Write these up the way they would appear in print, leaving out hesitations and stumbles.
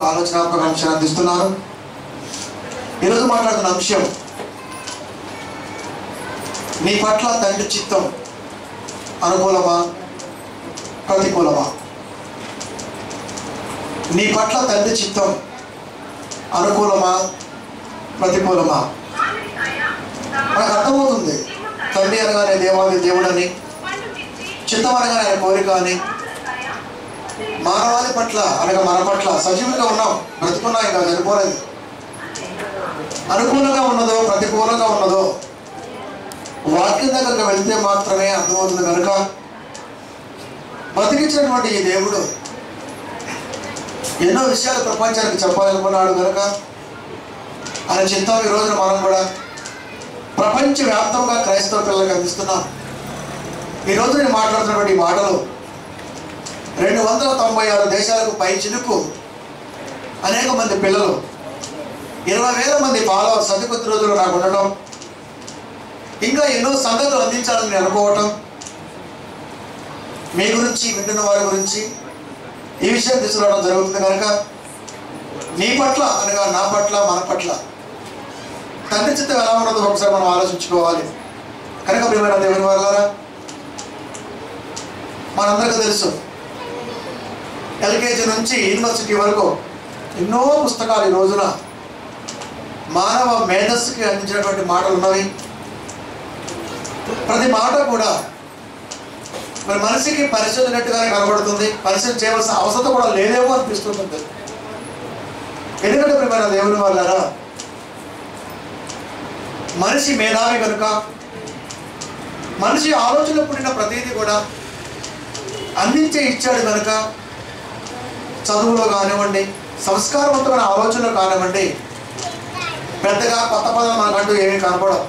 ఆలోచనాత్మక అంశాన్ని అందిస్తున్నాను. ఈరోజు మాట్లాడుతున్న అంశం, నీ పట్ల తండ్రి చిత్తం అనుకూలమా ప్రతికూలమా? నీ పట్ల తండ్రి చిత్తం అనుకూలమా ప్రతికూలమా? మనకు అర్థమవుతుంది, తండ్రి అనగానే దేవాది దేవుడని, చిత్తం అనగానే ఆయన కోరిక అని. మానవాళి పట్ల అనగా మన పట్ల సజీవులుగా ఉన్నాం, బ్రతుకున్నాం, ఇంకా చనిపోలేదు. అనుకూలంగా ఉన్నదో ప్రతికూలంగా ఉన్నదో వాక్యం దగ్గరకు వెళ్తే మాత్రమే అర్థమవుతుంది. కనుక బతికించినటువంటి ఈ దేవుడు ఎన్నో విషయాలు ప్రపంచానికి చెప్పాలనుకున్నాడు. కనుక ఆయన చిత్తం ఈ రోజున మనం కూడా ప్రపంచవ్యాప్తంగా క్రైస్తవ పిల్లలకు అందిస్తున్నాం. ఈరోజు నేను మాట్లాడుతున్నటువంటి ఈ మాటలు 296 దేశాలకు పై చిలుకు అనేక మంది పిల్లలు, 20,000 మంది ఫాలోవర్స్ అతి కొద్ది రోజులు నాకు ఉండటం, ఇంకా ఎన్నో సంగతులు అందించాలని నేను అనుకోవటం, మీ గురించి వింటున్న వారి గురించి ఈ విషయం తీసుకురావడం జరుగుతుంది. కనుక నీ పట్ల అనగా నా పట్ల మన పట్ల తండ్రి చిత్తం ఎలా ఉన్నదో ఒకసారి మనం ఆలోచించుకోవాలి. కనుక ప్రియమైన దేవుని వారలారా, మనందరికీ తెలుసు, ఎల్కేజీ నుంచి యూనివర్సిటీ వరకు ఎన్నో పుస్తకాలు ఈ రోజున మానవ మేధస్సుకి అందించినటువంటి మాటలు ఉన్నవి. ప్రతి మాట కూడా మరి మనిషికి పరిశోధనట్టుగానే కనబడుతుంది. పరిశోధన చేయవలసిన అవసరం కూడా లేదేమో అనిపిస్తుంటుంది. ఎందుకంటే ప్రియమైన దేవుని వాళ్ళారా, మనిషి మేధావి కనుక, మనిషి ఆలోచనలో పుట్టిన ప్రతిదీ కూడా అందించే ఇచ్చాడు కనుక, చదువులో కానివ్వండి, సంస్కారవంతమైన ఆలోచనలో కానివ్వండి, పెద్దగా కొత్త పదాలు మనకంటూ ఏమీ కనపడవు.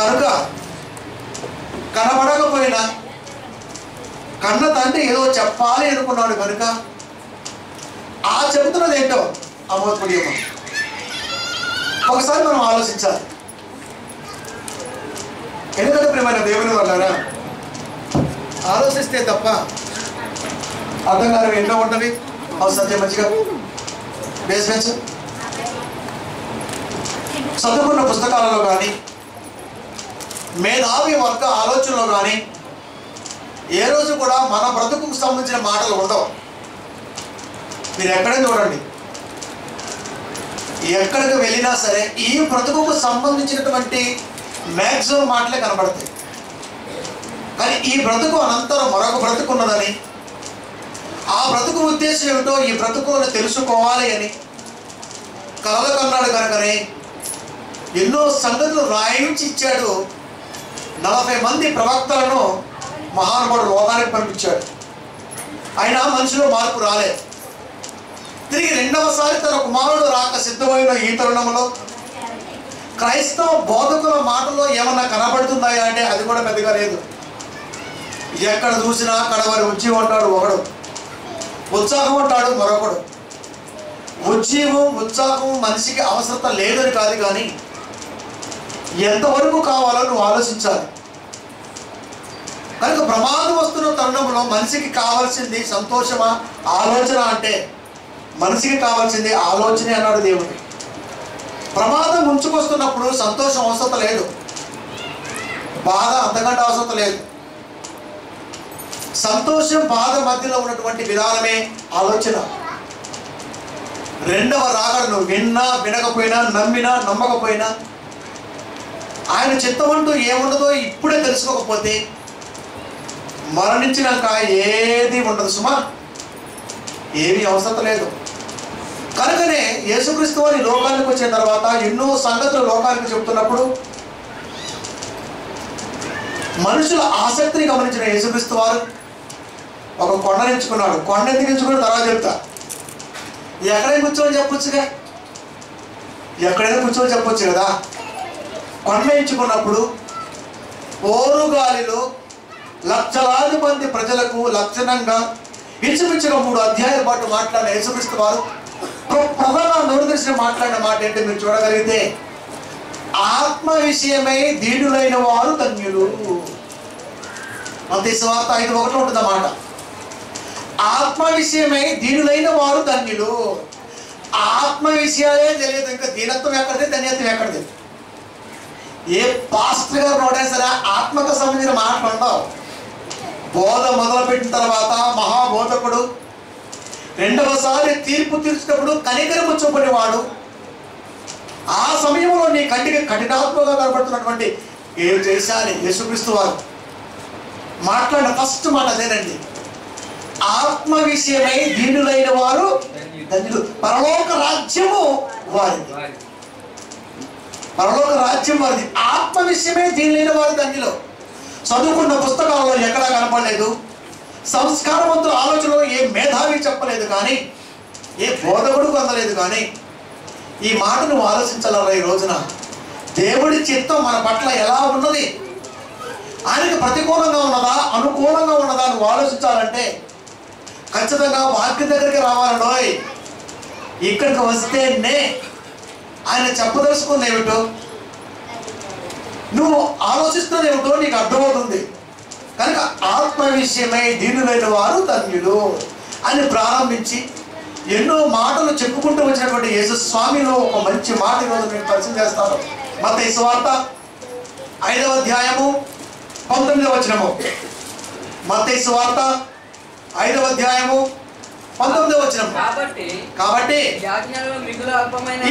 కనుక కనబడకపోయినా కన్న తండ్రి ఏదో చెప్పాలి అనుకున్నాడు కనుక ఆ చెబుతున్నది ఏంటో అమోత్పర్యమం ఒకసారి మనం ఆలోచించాలి. ఎందుకంటే ప్రియమైన దేవుని వల్ల ఆలోచిస్తే తప్ప అర్థం కానివి ఎన్నో ఉంటవి. అవసరం మంచిగా బేస్మెంట్స్ చదువుకున్న పుస్తకాలలో కానీ, మేధావి వర్గ ఆలోచనలో కానీ ఏ రోజు కూడా మన బ్రతుకుకు సంబంధించిన మాటలు ఉండవు. మీరు ఎక్కడైనా చూడండి, ఎక్కడికి వెళ్ళినా సరే ఈ బ్రతుకుకు సంబంధించినటువంటి మ్యాక్సిమం మాటలే కనబడతాయి. కానీ ఈ బ్రతుకు అనంతరం మరొక బ్రతుకు ఉన్నదని, ఆ బ్రతుకు ఉద్దేశం ఏమిటో ఈ బ్రతుకులను తెలుసుకోవాలి అని కలలు కన్నాడు కనుకనే ఎన్నో సంగతులు రాయించి ఇచ్చాడు. 40 మంది ప్రవక్తలను మహానుభావుడు లోకానికి పంపించాడు. అయినా మనిషిలో మార్పు రాలేదు. తిరిగి రెండవసారి తన కుమారుడు రాక సిద్ధమైన ఈ తరుణంలో క్రైస్తవ బోధకుల మాటలో ఏమన్నా కనబడుతున్నాయా అంటే అది కూడా పెద్దగా లేదు. ఎక్కడ చూసినా కడవరి ఉజ్జీవం అంటాడు ఒకడు, ఉత్సాహం అంటాడు మరొకడు. ఉజ్జీవం ఉత్సాహం మనిషికి అవసరత లేదని కాదు, కానీ ఎంతవరకు కావాలో నువ్వు ఆలోచించాలి. కనుక ప్రమాదం వస్తున్న తరుణంలో మనిషికి కావాల్సింది సంతోషమా ఆలోచన అంటే మనిషికి కావాల్సింది ఆలోచనే అన్నాడు దేవుడు. ప్రమాదం ముంచుకొస్తున్నప్పుడు సంతోషం అవసరం లేదు, బాధ అంతకంటే అవసరం లేదు. సంతోషం బాధ మధ్యలో ఉన్నటువంటి విధానమే ఆలోచన. రెండవ రాకడ నువ్వు విన్నా వినకపోయినా, నమ్మినా నమ్మకపోయినా, ఆయన చిత్తం అంటూ ఏముండదో ఇప్పుడే తెలుసుకోకపోతే మరణించినాక ఏది ఉండదు సుమా, ఏమీ అవసరం లేదు. కనుకనే యేసుక్రీస్తు వారి లోకానికి వచ్చిన తర్వాత ఎన్నో సంగతులు లోకానికి చెబుతున్నప్పుడు మనుషుల ఆసక్తిని గమనించిన యేసుక్రీస్తు వారు ఒక కొండను ఎంచుకున్నాడు. కొండ ఎందుకు ఎంచుకున్నాడు తర్వాత చెప్తా. ఎక్కడైనా కూర్చొని చెప్పొచ్చుగా, ఎక్కడైనా కూర్చొని చెప్పొచ్చు కదా. కొండ ఎంచుకున్నప్పుడు ఓరుగాలిలో లక్షలాది మంది ప్రజలకు లక్షణంగా ఇంచుమించుగా 3 అధ్యాయాల పాటు మాట్లాడిన యేసుక్రీస్తు వారు ప్రధాన నోరు తెరిచిన మాట్లాడిన మాట ఏంటో మీరు చూడగలిగితే, ఆత్మ విషయమై దీనులైన వారు ధన్యులు. మత్తయి సువార్త 5:1 ఉంటుంది అన్నమాట. ఆత్మ విషయమై దీనులైన వారు ధన్యులు. ఆత్మ విషయాలే తెలియదు, ఇంకా దీనత్వం ఎక్కడిది, ధన్యత్వం ఎక్కడిది? ఏ పాస్టర్ గారు నోటైనా సరే ఆత్మకు సంబంధించిన మాటలు ఉండవు. బోధ మొదలుపెట్టిన తర్వాత మహాబోధకుడు రెండవసారి తీర్పు తీర్చినప్పుడు కనికరము చూపనివాడు, ఆ సమయంలో నీ కంటికి కఠినాత్మగా కనబడుతున్నటువంటి ఏం చేశాని యేసుక్రీస్తు వారు మాట్లాడిన ఫస్ట్ మాట అదేనండి. ఆత్మ విషయమై దీనులైన వారు ధన్యులు, పరలోక రాజ్యము వారిది. పరలోక రాజ్యం వారిది. ఆత్మ విషయమే దీనులైన వారు ధన్యులు. చదువుకున్న పుస్తకాల్లో ఎక్కడా కనపడలేదు, సంస్కారవంతుల ఆలోచనలో ఏ మేధావి చెప్పలేదు, కానీ ఏ బోధకుడు పొందలేదు. కానీ ఈ మాట నువ్వు ఆలోచించాలరా. ఈ రోజున దేవుడి చిత్తం మన పట్ల ఎలా ఉన్నది, ఆయనకు ప్రతికూలంగా ఉన్నదా అనుకూలంగా ఉన్నదా నువ్వు ఆలోచించాలంటే ఖచ్చితంగా వాక్యం దగ్గరికి రావాలండోయ్. ఇక్కడికి వస్తేనే ఆయన చెప్పదలుచుకుంది ఏమిటో, నువ్వు ఆలోచిస్తున్నది ఏమిటో నీకు అర్థమవుతుంది. కనుక ఆత్మ విషయమై దీనులైన వారు ధన్యులు అని ప్రారంభించి ఎన్నో మాటలు చెప్పుకుంటూ వచ్చినటువంటి యేసు స్వామిలో ఒక మంచి మాట ఈరోజు నేను పరిచయం చేస్తాను. మత్తయి సువార్త 5వ అధ్యాయము 19వ వచనము. మత్తయి సువార్త 5వ అధ్యాయము 19వ వచనము. కాబట్టి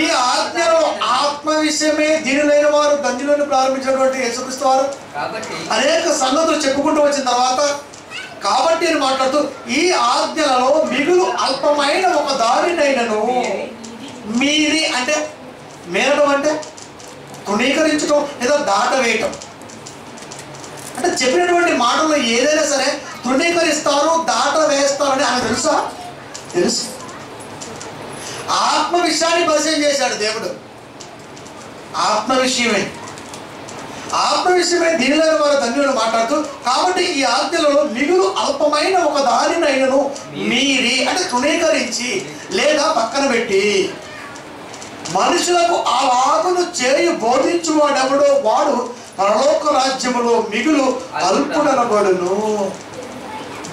ఈ ఆజ్ఞలో ఆత్మ విషయమే దీనులైన వారు ధన్యులను ప్రారంభించినటువంటి యేసుక్రీస్తు వారు అనేక సంగతులు చెప్పుకుంటూ వచ్చిన తర్వాత కాబట్టి అని మాట్లాడుతూ ఈ ఆజ్ఞలలో మిగులు అల్పమైన ఒక దారినైనను మీరి, అంటే మేరడం అంటే తృణీకరించడం లేదా దాటవేయటం. అంటే చెప్పినటువంటి మాటలు ఏదైనా సరే తృణీకరిస్తారు, దాట వేస్తారని ఆయన తెలుసా? తెలుసు. ఆత్మ విషయాన్ని పరిచయం చేశాడు దేవుడు. ఆత్మ విషయమే దీనిలైన వారు ధన్యులు మాట్లాడుతూ కాబట్టి ఈ ఆజ్ఞలలో మిగులు అల్పమైన ఒక దారినైనను మీరి, అంటే తృణీకరించి లేదా పక్కన పెట్టి మనుషులకు ఆ వాగును చేయి బోధించువాడెవడో వాడు పరలోక రాజ్యములో మిగులు అల్పుడనబడును.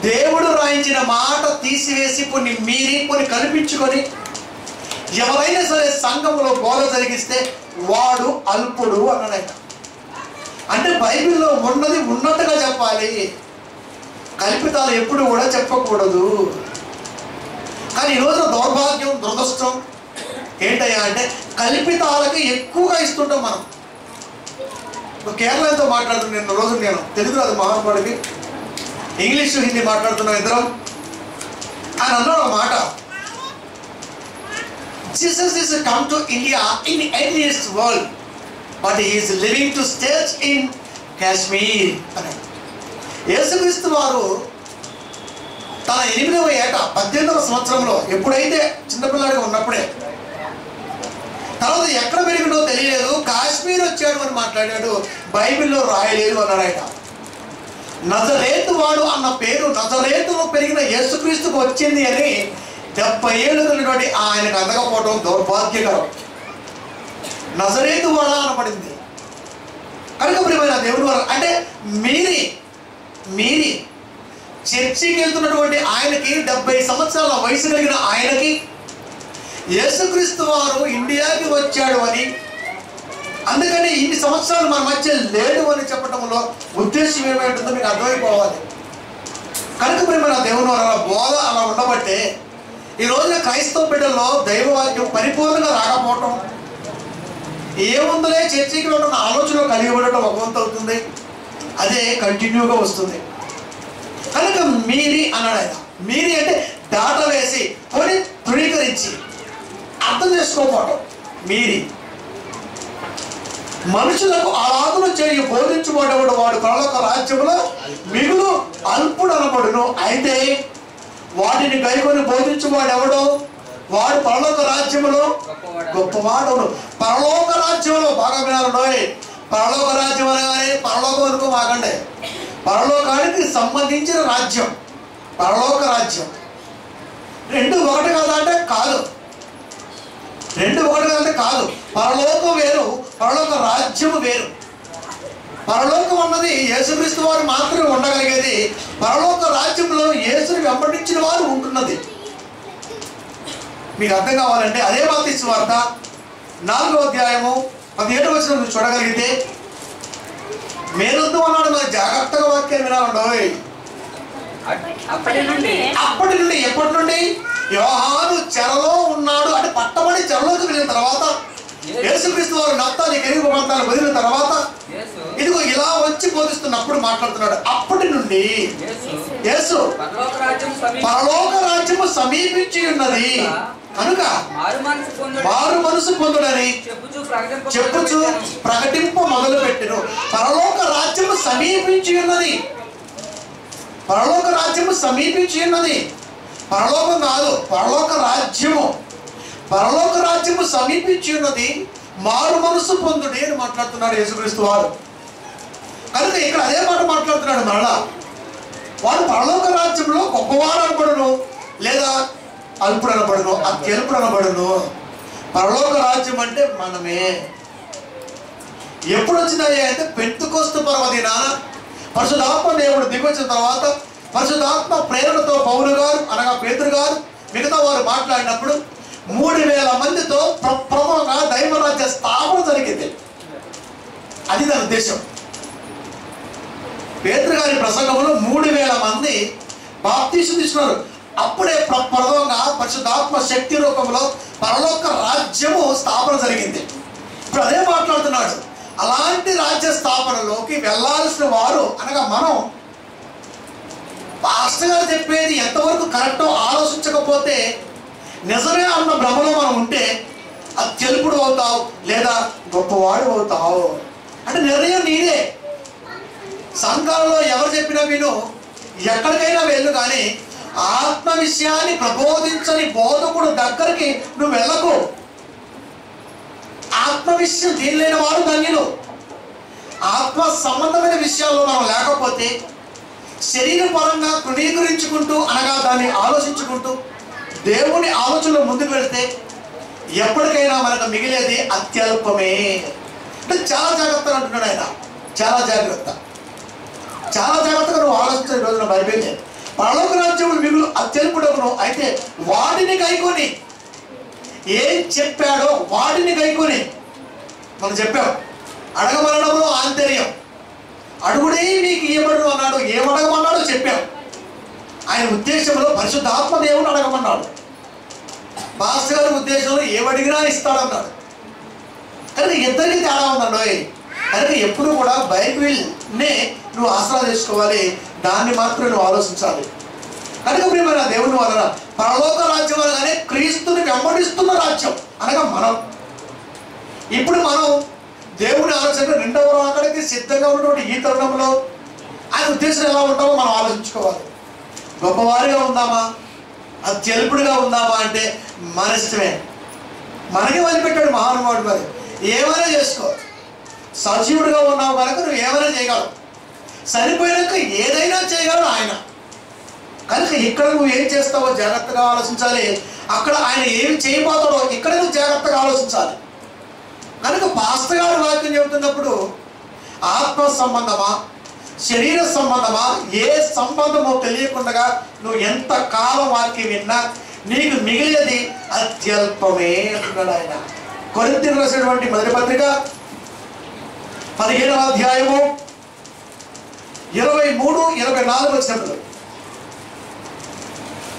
దేవుడు రాయించిన మాట తీసివేసి కొన్ని మీరి కొన్ని కల్పించుకొని ఎవరైనా సరే సంఘములో బోధ జరిగిస్తే వాడు అల్పుడు అన్నాడట. అంటే బైబిల్లో ఉన్నది ఉన్నట్టుగా చెప్పాలి, కల్పితాలు ఎప్పుడు కూడా చెప్పకూడదు. కానీ ఈరోజు దౌర్భాగ్యం దురదృష్టం ఏంటయ్యా అంటే కల్పితాలకి ఎక్కువగా ఇస్తుంటాం మనం. కేరళతో మాట్లాడుతున్న నిన్న రోజు నేను తెలుగు రాదు మహానుభావుడికి, ఇంగ్లీషు హిందీ మాట్లాడుతున్నాం ఇద్దరం. ఆయన అన్నాడు ఒక మాట, Jesus is come to India in atheist world, but he is living to stays in Kashmir. యేసుక్రీస్తు వారు తన 8వ ఏట 18వ సంవత్సరంలో ఎప్పుడైతే చిన్నపిల్లాడిగా ఉన్నప్పుడే, తర్వాత ఎక్కడ పెరిగినో తెలియలేదు, కాశ్మీర్ వచ్చాడు అని మాట్లాడాడు, బైబిల్లో రాయలేదు అన్నాడు ఆయన. నజరేతు వాడు అన్న పేరు నజరేతులో పెరిగిన యేసుక్రీస్తుకు వచ్చింది అని 70 ఏళ్ళు కలిగినటువంటి ఆయనకు అందకపోవడం దౌర్భాగ్యకరం. నజరేతు వాడ అనబడింది. కనుక ప్రియమైన దేవుడు వారు అంటే మీరి చర్చికి వెళ్తున్నటువంటి ఆయనకి 70 సంవత్సరాల వయసు కలిగిన ఆయనకి యేసుక్రీస్తు వారు ఇండియాకి వచ్చాడు అని, అందుకని ఇన్ని సంవత్సరాలు మన మధ్య లేడు అని చెప్పడంలో ఉద్దేశం ఏమైంటుందో మీకు అర్థమైపోవాలి. కనుక ప్రియమైన దేవుని వారు అలా బోధ అలా ఉండబట్టే ఈ రోజున క్రైస్తవ బిడ్డల్లో దైవవాక్యం పరిపూర్ణంగా రాకపోవటం, ఏముందలే చర్చికి వెళ్ళడం ఆలోచన కలిగి ఉండటం ఒక వంతు అవుతుంది, అదే కంటిన్యూగా వస్తుంది. కనుక మీరి అన్నాడు ఆయన. మీరి అంటే దాట వేసి కొని తృణీకరించి అర్థం చేసుకోకపోవటం. మీరి మనుషులకు అలాగును చేయి బోధించుకోవడం వాడు పరలోక రాజ్యములో మిగులు అల్పుడు అనబడును. అయితే వాటిని గైకొని బోధించువాడు ఎవడో వాడు పరలోక రాజ్యములో గొప్పవాడు. పరలోక రాజ్యంలో బాగా వినాలండోయ్. పరలోక రాజ్యం అనగానే పరలోకం అనుకో మాకండే, పరలోకానికి సంబంధించిన రాజ్యం పరలోక రాజ్యం. రెండు ఒకటి కదా అంటే కాదు, రెండు ఒకటి కదా అంటే కాదు. పరలోకం వేరు, పరలోక రాజ్యము వేరు. పరలోకం అన్నది యేసుక్రీస్తు వారు మాత్రమే ఉండగలిగేది. పరలోక రాజ్యంలో యేసుని వెంబడించిన వారు ఉంటున్నది. మీకు అర్థం కావాలంటే అదే మత్తయి సువార్త 4వ అధ్యాయము 17వ వచనం మీరు చూడగలిగితే, మేనొద్దు అన్నాడు. మరి జాగ్రత్తగా వాక్యాన్ని వినాలండి. అప్పటి నుండి ఎప్పటి నుండి? యోహాను చెరలో ఉన్నాడు అంటే పట్టబడి చెరలోకి వెళ్ళిన తర్వాత, యేసుక్రీస్తు వారు నప్తాలి కెరీబు ప్రాంతాలు వదిలిన తర్వాత, ఇదిగో ఇలా వచ్చి బోధిస్తున్నప్పుడు మాట్లాడుతున్నాడు. అప్పటి నుండి యేసు పరలోక రాజ్యము సమీపించి ఉన్నది కనుక మారు మనసు పొందుడని చెప్పుచు ప్రకటింప మొదలు పెట్టెను. పరలోక రాజ్యము సమీపించి ఉన్నది. పరలోక రాజ్యము సమీపించి ఉన్నది. పరలోకం కాదు, పరలోక రాజ్యము. పరలోక రాజ్యము సమీపించి ఉన్నది, మారు మనసు పొందుడి అని మాట్లాడుతున్నాడు యేసుక్రీస్తు వారు. కనుక ఇక్కడ అదే మాట మాట్లాడుతున్నాడు. మరలా వాడు పరలోక రాజ్యంలో గొప్పవాడు అనబడును, లేదా అల్పుడు అనబడును, అత్యల్పుడు అనబడును. పరలోక రాజ్యం అంటే మనమే. ఎప్పుడు వచ్చినాయి అంటే పెంతెకొస్తు పర్వదినాన పరిశుద్ధాత్మ దేవుడు దిగొచ్చిన తర్వాత, పరిశుద్ధాత్మ ప్రేరణతో పౌలు గారు అనగా పేతురు గారు మిగతా వారు మాట్లాడినప్పుడు 3000 మందితో ప్రథమంగా దైవరాజ్య స్థాపన జరిగింది. అది దాని ఉద్దేశం. పేతురు గారి ప్రసంగంలో 3000 మంది బాప్తీసు తీసుకున్నారు. అప్పుడే ప్రథమంగా పరిశుద్ధాత్మ శక్తి రూపంలో పరలోక రాజ్యము స్థాపన జరిగింది. ఇప్పుడు అదే మాట్లాడుతున్నాడు. అలాంటి రాజ్య స్థాపనలోకి వెళ్ళాల్సిన వారు అనగా మనం, పాస్టర్ గారు చెప్పేది ఎంతవరకు కరెక్టో ఆలోచించకపోతే, నిజమే అన్న భ్రమలో మనం ఉంటే అత్యల్పుడు అవుతావు లేదా గొప్పవాడు అవుతావు అంటే నిర్ణయం నీదే. సంఘాలలో ఎవరు చెప్పినా విను, ఎక్కడికైనా వెళ్ళు, కానీ ఆత్మ విషయాన్ని ప్రబోధించని బోధకుడు దగ్గరికి నువ్వు వెళ్ళకు. ఆత్మ విషయం తెలియని వారు ధన్యులు. ఆత్మ సంబంధమైన విషయాల్లో మనం లేకపోతే శరీర పరంగా తృణీకరించుకుంటూ అనగా దాన్ని ఆలోచించుకుంటూ దేవుని ఆలోచనలో ముందుకు వెళ్తే ఎప్పటికైనా మనకు మిగిలేది అత్యల్పమే. అంటే చాలా జాగ్రత్తగా అంటున్నాడు ఆయన. చాలా జాగ్రత్తగా నువ్వు ఆలోచించే రోజున బైబిల్ పరలోక రాజ్యములు మిగులు అత్యల్పుడవును. అయితే వాటిని గైకొని, ఏం చెప్పాడో వాటిని గైకొని మనం చెప్పాం. అడగమనడంలో ఆంతర్యం, అడుగుడే మీకు ఇవ్వబడును అన్నాడు. ఏమడగమన్నాడో చెప్పాం. ఆయన ఉద్దేశంలో పరిశుద్ధాత్మ దేవుని అడగమన్నాడు. పాస్టర్ గారి ఉద్దేశంలో ఏమడిగినా ఇస్తాడన్నాడు. కనుక ఇద్దరికి తేడా ఉందండి. కనుక ఎప్పుడు కూడా బైబిల్నే నువ్వు ఆసరా చేసుకోవాలి, దాన్ని మాత్రమే నువ్వు ఆలోచించాలి. కనుక ప్రియమైన దేవుని వలన పరలోక రాజ్యం అనగానే క్రీస్తుని వెంబడిస్తున్న రాజ్యం అనగా మనం. ఇప్పుడు మనం దేవుని ఆలోచన రెండవ రాకడికి సిద్ధంగా ఉన్నటువంటి ఈ తరుణంలో ఆయన ఉద్దేశం ఎలా ఉంటామో మనం ఆలోచించుకోవాలి. గొప్పవారిగా ఉందామా, అత్యల్పుడిగా ఉందామా అంటే మన ఇష్టమే. మనకి వదిలిపెట్టాడు మహానుభావుడు. మరి ఏమైనా చేసుకో. సజీవుడిగా ఉన్నావు కనుక నువ్వు ఏమైనా చేయగలవు. చనిపోయాక ఏదైనా చేయగలవు ఆయన. కనుక ఇక్కడ నువ్వు ఏం చేస్తావో జాగ్రత్తగా ఆలోచించాలి. అక్కడ ఆయన ఏమి చేయబోతాడో ఇక్కడ నువ్వు జాగ్రత్తగా ఆలోచించాలి. కనుక పాస్టర్ గారు వాక్యం చెబుతున్నప్పుడు ఆత్మ సంబంధమా, శరీర సంబంధమా, ఏ సంబంధమో తెలియకుండా నువ్వు ఎంత కాలం వాక్యం విన్నా నీకు మిగిలేది అత్యల్పమే అంటున్నాడు ఆయన. కొరింథీయులకు రాసినటువంటి మొదటి పత్రిక 15వ అధ్యాయము 23-24 వచనములు.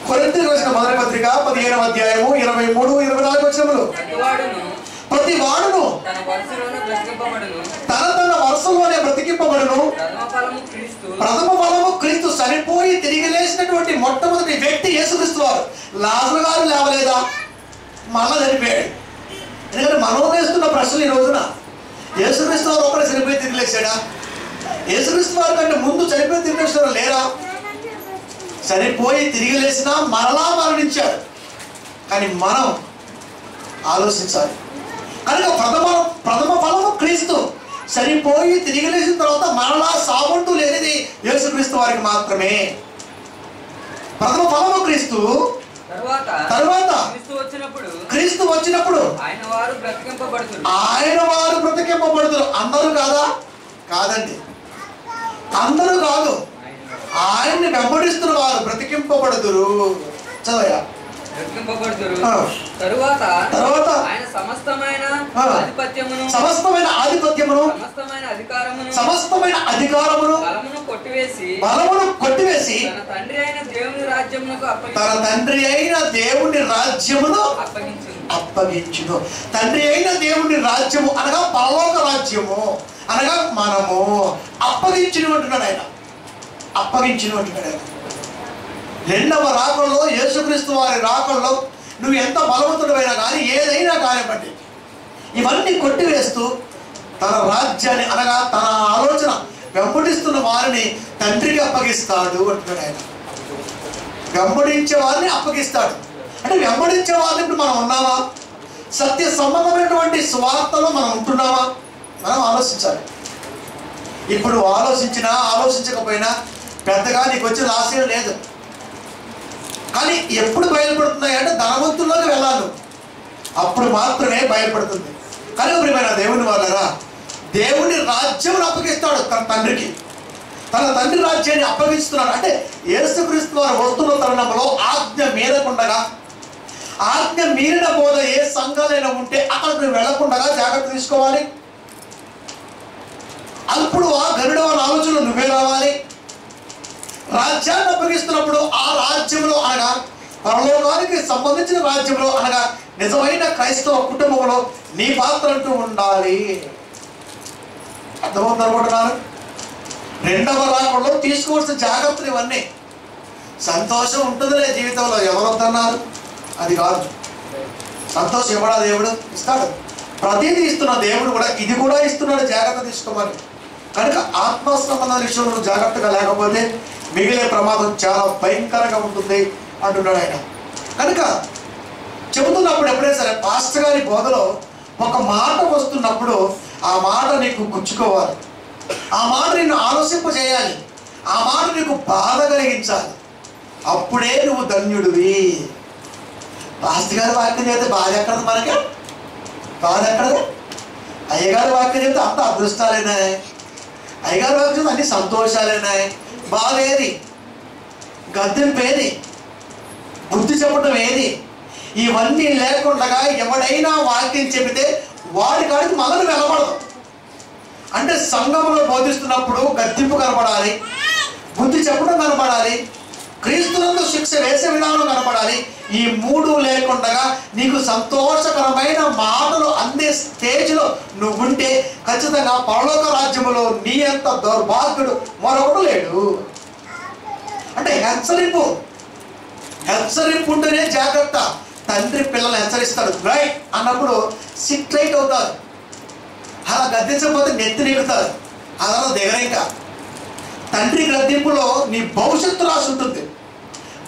కొరింథీయులకు రాసిన మొదటి పత్రిక 15వ అధ్యాయము 23-24 వచనములు. ప్రతి వాడును తన వరుసలోనే బ్రతికింపబడును. ప్రథమ ఫలము క్రీస్తు. చనిపోయి తిరిగి లేచినటువంటి మొట్టమొదటి వ్యక్తి యేసుక్రీస్తు వారు. లాజరు గారు లేవలేదా? మళ్ళా చనిపోయాడు. ఎందుకంటే మనం వేస్తున్న ప్రశ్నలు ఈ రోజున, యేసుక్రీస్తు వారు ఒకటే చనిపోయి తిరిగి లేచాడా? యేసుక్రీస్తు వారి కంటే ముందు చనిపోయి తిరిగి లేచిన లేరా? చనిపోయి తిరిగి లేచినా మరలా మరణించాడు. కానీ మనం ఆలోచించాలి. కనుక ప్రథమ ఫలము క్రీస్తు. చనిపోయి తిరిగి లేచిన తర్వాత మరలా సాగుంటూ లేనిది యేసుక్రీస్తు వారికి మాత్రమే. ప్రథమ ఫలము క్రీస్తు. తరువాత క్రీస్తు వచ్చినప్పుడు ఆయన వారు బ్రతికింపబడుతున్నారు. అందరూ కాదా? కాదండి, అందరూ కాదు, ఆయన్ని వెంబడిస్తున్న వారు బ్రతికింపబడుదురు. చదవయ్యా. తరువాత ఆయన సమస్తమైన ఆధిపత్యమును సమస్తమైన అధికారమును బలమును కొట్టివేసి తన తండ్రి అయిన దేవుని రాజ్యమును అప్పగించును. తండ్రి అయిన దేవుని రాజ్యము అనగా పరలోక రాజ్యము అనగా మనము అప్పగించును అంటున్నాడు ఆయన. అప్పగించును అంటున్నాడు ఆయన. రెండవ రాకల్లో, యేసుక్రీస్తు వారి రాకల్లో నువ్వు ఎంత బలవంతుడైనా కానీ ఏదైనా కానివ్వండి, ఇవన్నీ కొట్టివేస్తూ తన రాజ్యాన్ని అనగా తన ఆలోచన వెంబడిస్తున్న వారిని తండ్రికి అప్పగిస్తాడు అంటున్నాడు ఆయన. వెంబడించే వారిని అప్పగిస్తాడు అంటే వెంబడించే వారిని ఇప్పుడు మనం ఉన్నామా? సత్య సంబంధమైనటువంటి స్వార్థలో మనం ఉంటున్నామా? మనం ఆలోచించాలి. ఇప్పుడు ఆలోచించినా ఆలోచించకపోయినా పెద్దగా నీకు వచ్చిన ఆశయం లేదు. కానీ ఎప్పుడు బయలుపడుతున్నాయి అంటే ధనవంతుల్లోకి వెళ్ళాలి, అప్పుడు మాత్రమే బయలుపడుతుంది. కానీ ప్రియమైన దేవుని వాళ్ళరా, దేవుని రాజ్యం అప్పగిస్తాడు తన తండ్రికి. తన తండ్రి రాజ్యాన్ని అప్పగిస్తున్నాడు అంటే యేసుక్రీస్తు వారు వస్తున్న తరుణంలో ఆజ్ఞ మీరకుండగా, ఆజ్ఞ మీరిన బోధ ఏ సంఘాలైనా ఉంటే అక్కడికి వెళ్లకుండా జాగ్రత్త తీసుకోవాలి. అప్పుడు ఆ గరుడ ఆలోచనలు నువ్వే రావాలి. రాజ్యాన్ని అప్పగిస్తున్నప్పుడు ఆ రాజ్యంలో అనగా పరలోకానికి సంబంధించిన రాజ్యంలో అనగా నిజమైన క్రైస్తవ కుటుంబంలో నీ పాత్ర అంటూ ఉండాలి. అర్థమవుతుంది అనుకుంటున్నారు? రెండవ రాకడలో తీసుకోవాల్సిన జాగ్రత్తలు ఇవన్నీ. సంతోషం ఉంటుందిలే జీవితంలో, ఎవరు వద్దన్నారు? అది కాదు. సంతోషం ఇవ్వడా దేవుడు? ఇస్తాడు. ప్రతిదీ ఇస్తున్న దేవుడు కూడా ఇది కూడా ఇస్తున్నాడు, జాగ్రత్త తీసుకోమని. కనుక ఆత్మ సంబంధాల విషయంలో జాగ్రత్తగా లేకపోతే మిగిలే ప్రమాదం చాలా భయంకరంగా ఉంటుంది అంటున్నాడు ఆయన. కనుక చెబుతున్నప్పుడు ఎప్పుడైనా సరే పాస్టర్ గారి బోధలో ఒక మాట వస్తున్నప్పుడు ఆ మాట నీకు గుచ్చుకోవాలి, ఆ మాట నిన్ను ఆలోచింపజేయాలి, ఆ మాట నీకు బాధ కలిగించాలి. అప్పుడే నువ్వు ధన్యుడివి. పాస్టర్ గారి వాక్యం చేస్తే బాధ ఎక్కడది? మనకి బాధ ఎక్కడది? అయ్యగారి వాక్యం చెప్తే అంత అదృష్టాలేనాయి, అయ్యగారి వాక్యం చెప్తే అన్ని సంతోషాలేనాయి. బాధ ఏది? గద్దెంపు ఏది? బుద్ధి చెప్పడం ఏది? ఇవన్నీ లేకుండా ఎవడైనా వాక్యం చెబితే వాడి కాడికి మనల్ని వెలబడదు. అంటే సంఘంలో బోధిస్తున్నప్పుడు గద్దెంపు కనపడాలి, బుద్ధి చెప్పడం కనపడాలి, క్రీస్తునందు శిక్ష వేసే విధానం కనపడాలి. ఈ మూడు లేకుండా నీకు సంతోషకరమైన మాటలు అందే స్టేజ్లో నువ్వుంటే ఖచ్చితంగా పరలోక రాజ్యములో నీ అంత దౌర్భాగ్యుడు మరొకడు లేడు. అంటే హెచ్చరింపు ఉంటేనే జాగ్రత్త. తండ్రి పిల్లలు హెచ్చరిస్తాడు రైట్ అన్నప్పుడు సిట్ రైట్ అవుతారు. అలా గద్దించకపోతే నెత్తి నిగుతారు, అదలా దగ్గర. ఇంకా తండ్రి గద్దింపులో నీ భవిష్యత్తు రాసి ఉంటుంది,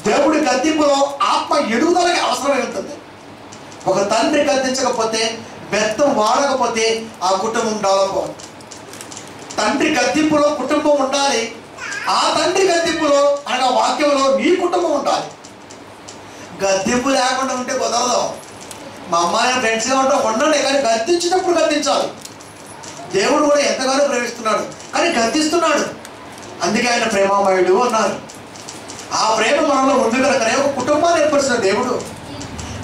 దేవుడి గద్దింపులో ఆత్మ ఎదుగుదలకి అవసరమై ఉంటుంది. ఒక తండ్రి గద్దించకపోతే, బెత్తం వాడకపోతే ఆ కుటుంబం డెవలప్ అవ్వదు. తండ్రి గద్దింపులో కుటుంబం ఉండాలి, ఆ తండ్రి గద్దింపులో అనగా వాక్యంలో నీ కుటుంబం ఉండాలి. గద్దింపు లేకుండా ఉంటే కుదరదు. మా అమ్మాయి ఫ్రెండ్స్గా ఉంటా ఉండండి, కానీ గద్దించినప్పుడు గద్దించాలి. దేవుడు కూడా ఎంతగానో ప్రేమిస్తున్నాడు, కానీ గద్దిస్తున్నాడు. అందుకే ఆయన ప్రేమామయుడు అన్నారు. ఆ ప్రేమ మనలో ఉంది కనుకనే ఒక కుటుంబాన్ని ఏర్పరిచిన దేవుడు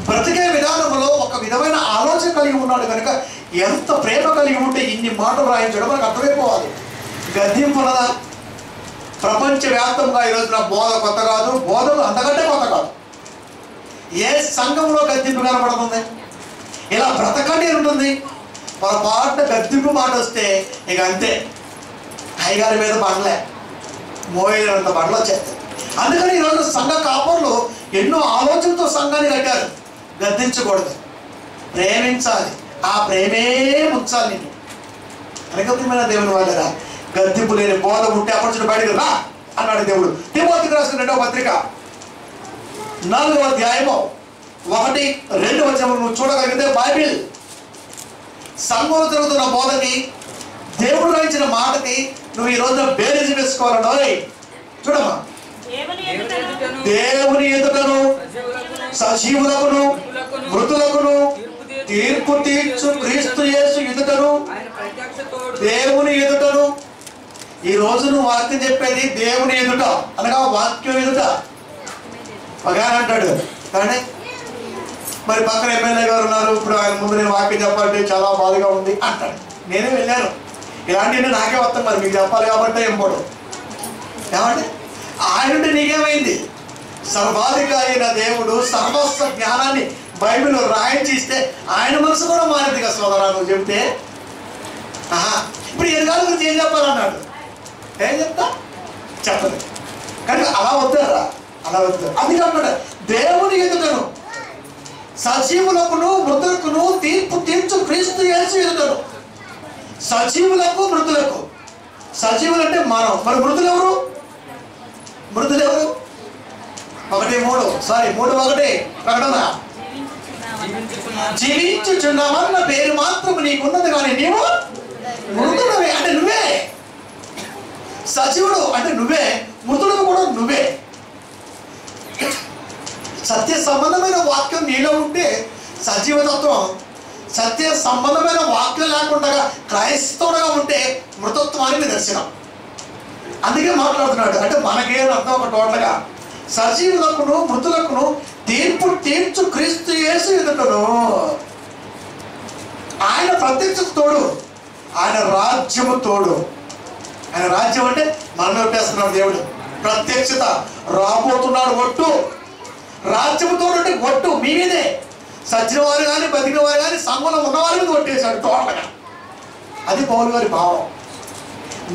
బ్రతికే విధానంలో ఒక విధమైన ఆలోచన కలిగి ఉన్నాడు. కనుక ఎంత ప్రేమ కలిగి ఉంటే ఇన్ని మాటలు రాయించడం మనకు అర్థమైపోవాలి. గద్దింపు ఉన్నదా? ప్రపంచవ్యాప్తంగా ఈరోజున బోధ కొత్త కాదు, బోధలు అంతకంటే కొత్త కాదు. ఏ సంఘంలో గద్దింపు కనపడుతుంది? ఇలా బ్రతకండి ఉంటుంది. పొరపాటున గద్దింపు మాట వస్తే ఇక అంతే, అయ్యగారి మీద బండలే, మోయలేనంత బండలు వచ్చేస్తాయి. అందుకని ఈరోజు సంఘ కాపర్లు ఎన్నో ఆలోచనతో సంఘాన్ని కట్టారు. గద్దించకూడదు, ప్రేమించాలి, ఆ ప్రేమే ఉంచాలి నిన్ను. అనగమైన దేవుని వాళ్ళరా, గద్దింపు లేని బోధ ఉంటే అప్పుడు బయటకు రా అన్నాడు దేవుడు. తిమోతికి రాసిన 2వ పత్రిక 4వ అధ్యాయము 1-2 వచనములు నువ్వు చూడగలిగితే బైబిల్ సంఘంలో జరుగుతున్న బోధకి, దేవుడు రాయించిన మాటకి నువ్వు ఈ రోజున బేరీజు వేసుకోవాలంటే చూడమ్మా. దేవుని ఎదుటను సజీవులకును మృతులకును తీర్పు తీర్చు క్రీస్తు యేసు ఎదుటను, దేవుని ఎదుటను ఈ రోజు నువ్వు వాక్యం చెప్పేది దేవుని ఎదుట అనగా వాక్యం ఎదుట ఒక ఆయన అంటాడు కానీ మరి పక్కన ఎమ్మెల్యే గారు ఉన్నారు, ఇప్పుడు ఆయన ముందు నేను వాక్యం చెప్పాలంటే చాలా బాధగా ఉంది అంటాడు. నేనే వెళ్ళాను, ఇలాంటివి నాకే వస్తాం, మరి మీకు చెప్పాలి కాబట్టి ఏం పోవడం ఏమంటే ఆయనుండి నీకేమైంది? సర్వాధికారి అయిన దేవుడు సర్వస్వ జ్ఞానాన్ని బైబిల్లో రాయించి ఇస్తే ఆయన మనసు కూడా మారింది కదా సోదరా. నువ్వు చెప్తే ఇప్పుడు ఎదుగాల గురించి ఏం చెప్పాలన్నాడు, ఏం చెప్తా చెప్పదు. కానీ అలా వద్దారా, అలా వద్దారు. అందుకంటాడు దేవుని ఎదుటను సజీవులకును మృతులకును తీర్పు తీర్చు క్రీస్తు యేసు ఎదుటను. సజీవులకు మృతులకు, సజీవులు అంటే మనం, మరి మృతులు ఎవరు? మృతులు ఎవరు? 3:1 ప్రకటన. జీవించుచున్నామన్న పేరు మాత్రం నీకున్నది కానీ నీవు మృతుడవే. అంటే నువ్వే సజీవుడు, అంటే నువ్వే మృతుడు కూడా నువ్వే. సత్య సంబంధమైన వాక్యం నీలో ఉంటే సజీవతత్వం, సత్య సంబంధమైన వాక్యం లేకుండా క్రైస్తవుడుగా ఉంటే మృతత్వానికి దర్శనం. అందుకే మాట్లాడుతున్నాడు. అంటే మనకేం అర్థం ఒక టోటల్గా సజీవులకును మృతులకును తీర్పు తీర్చు క్రీస్తు యేసు ఎదుటను. ఆయన ప్రత్యక్షత తోడు, ఆయన రాజ్యము తోడు. ఆయన రాజ్యం అంటే మనం పెట్టేస్తున్నాడు దేవుడు. ప్రత్యక్షత రాబోతున్నాడు ఒట్టు. రాజ్యము తోడు అంటే ఒట్టు మీ మీదే. సచ్చిన వారు కానీ బతికిన వారు కానీ సంఘంలో ఉన్నవారి మీద ఒట్టేశాడు టోటల్గా. అది పౌలు గారి భావం.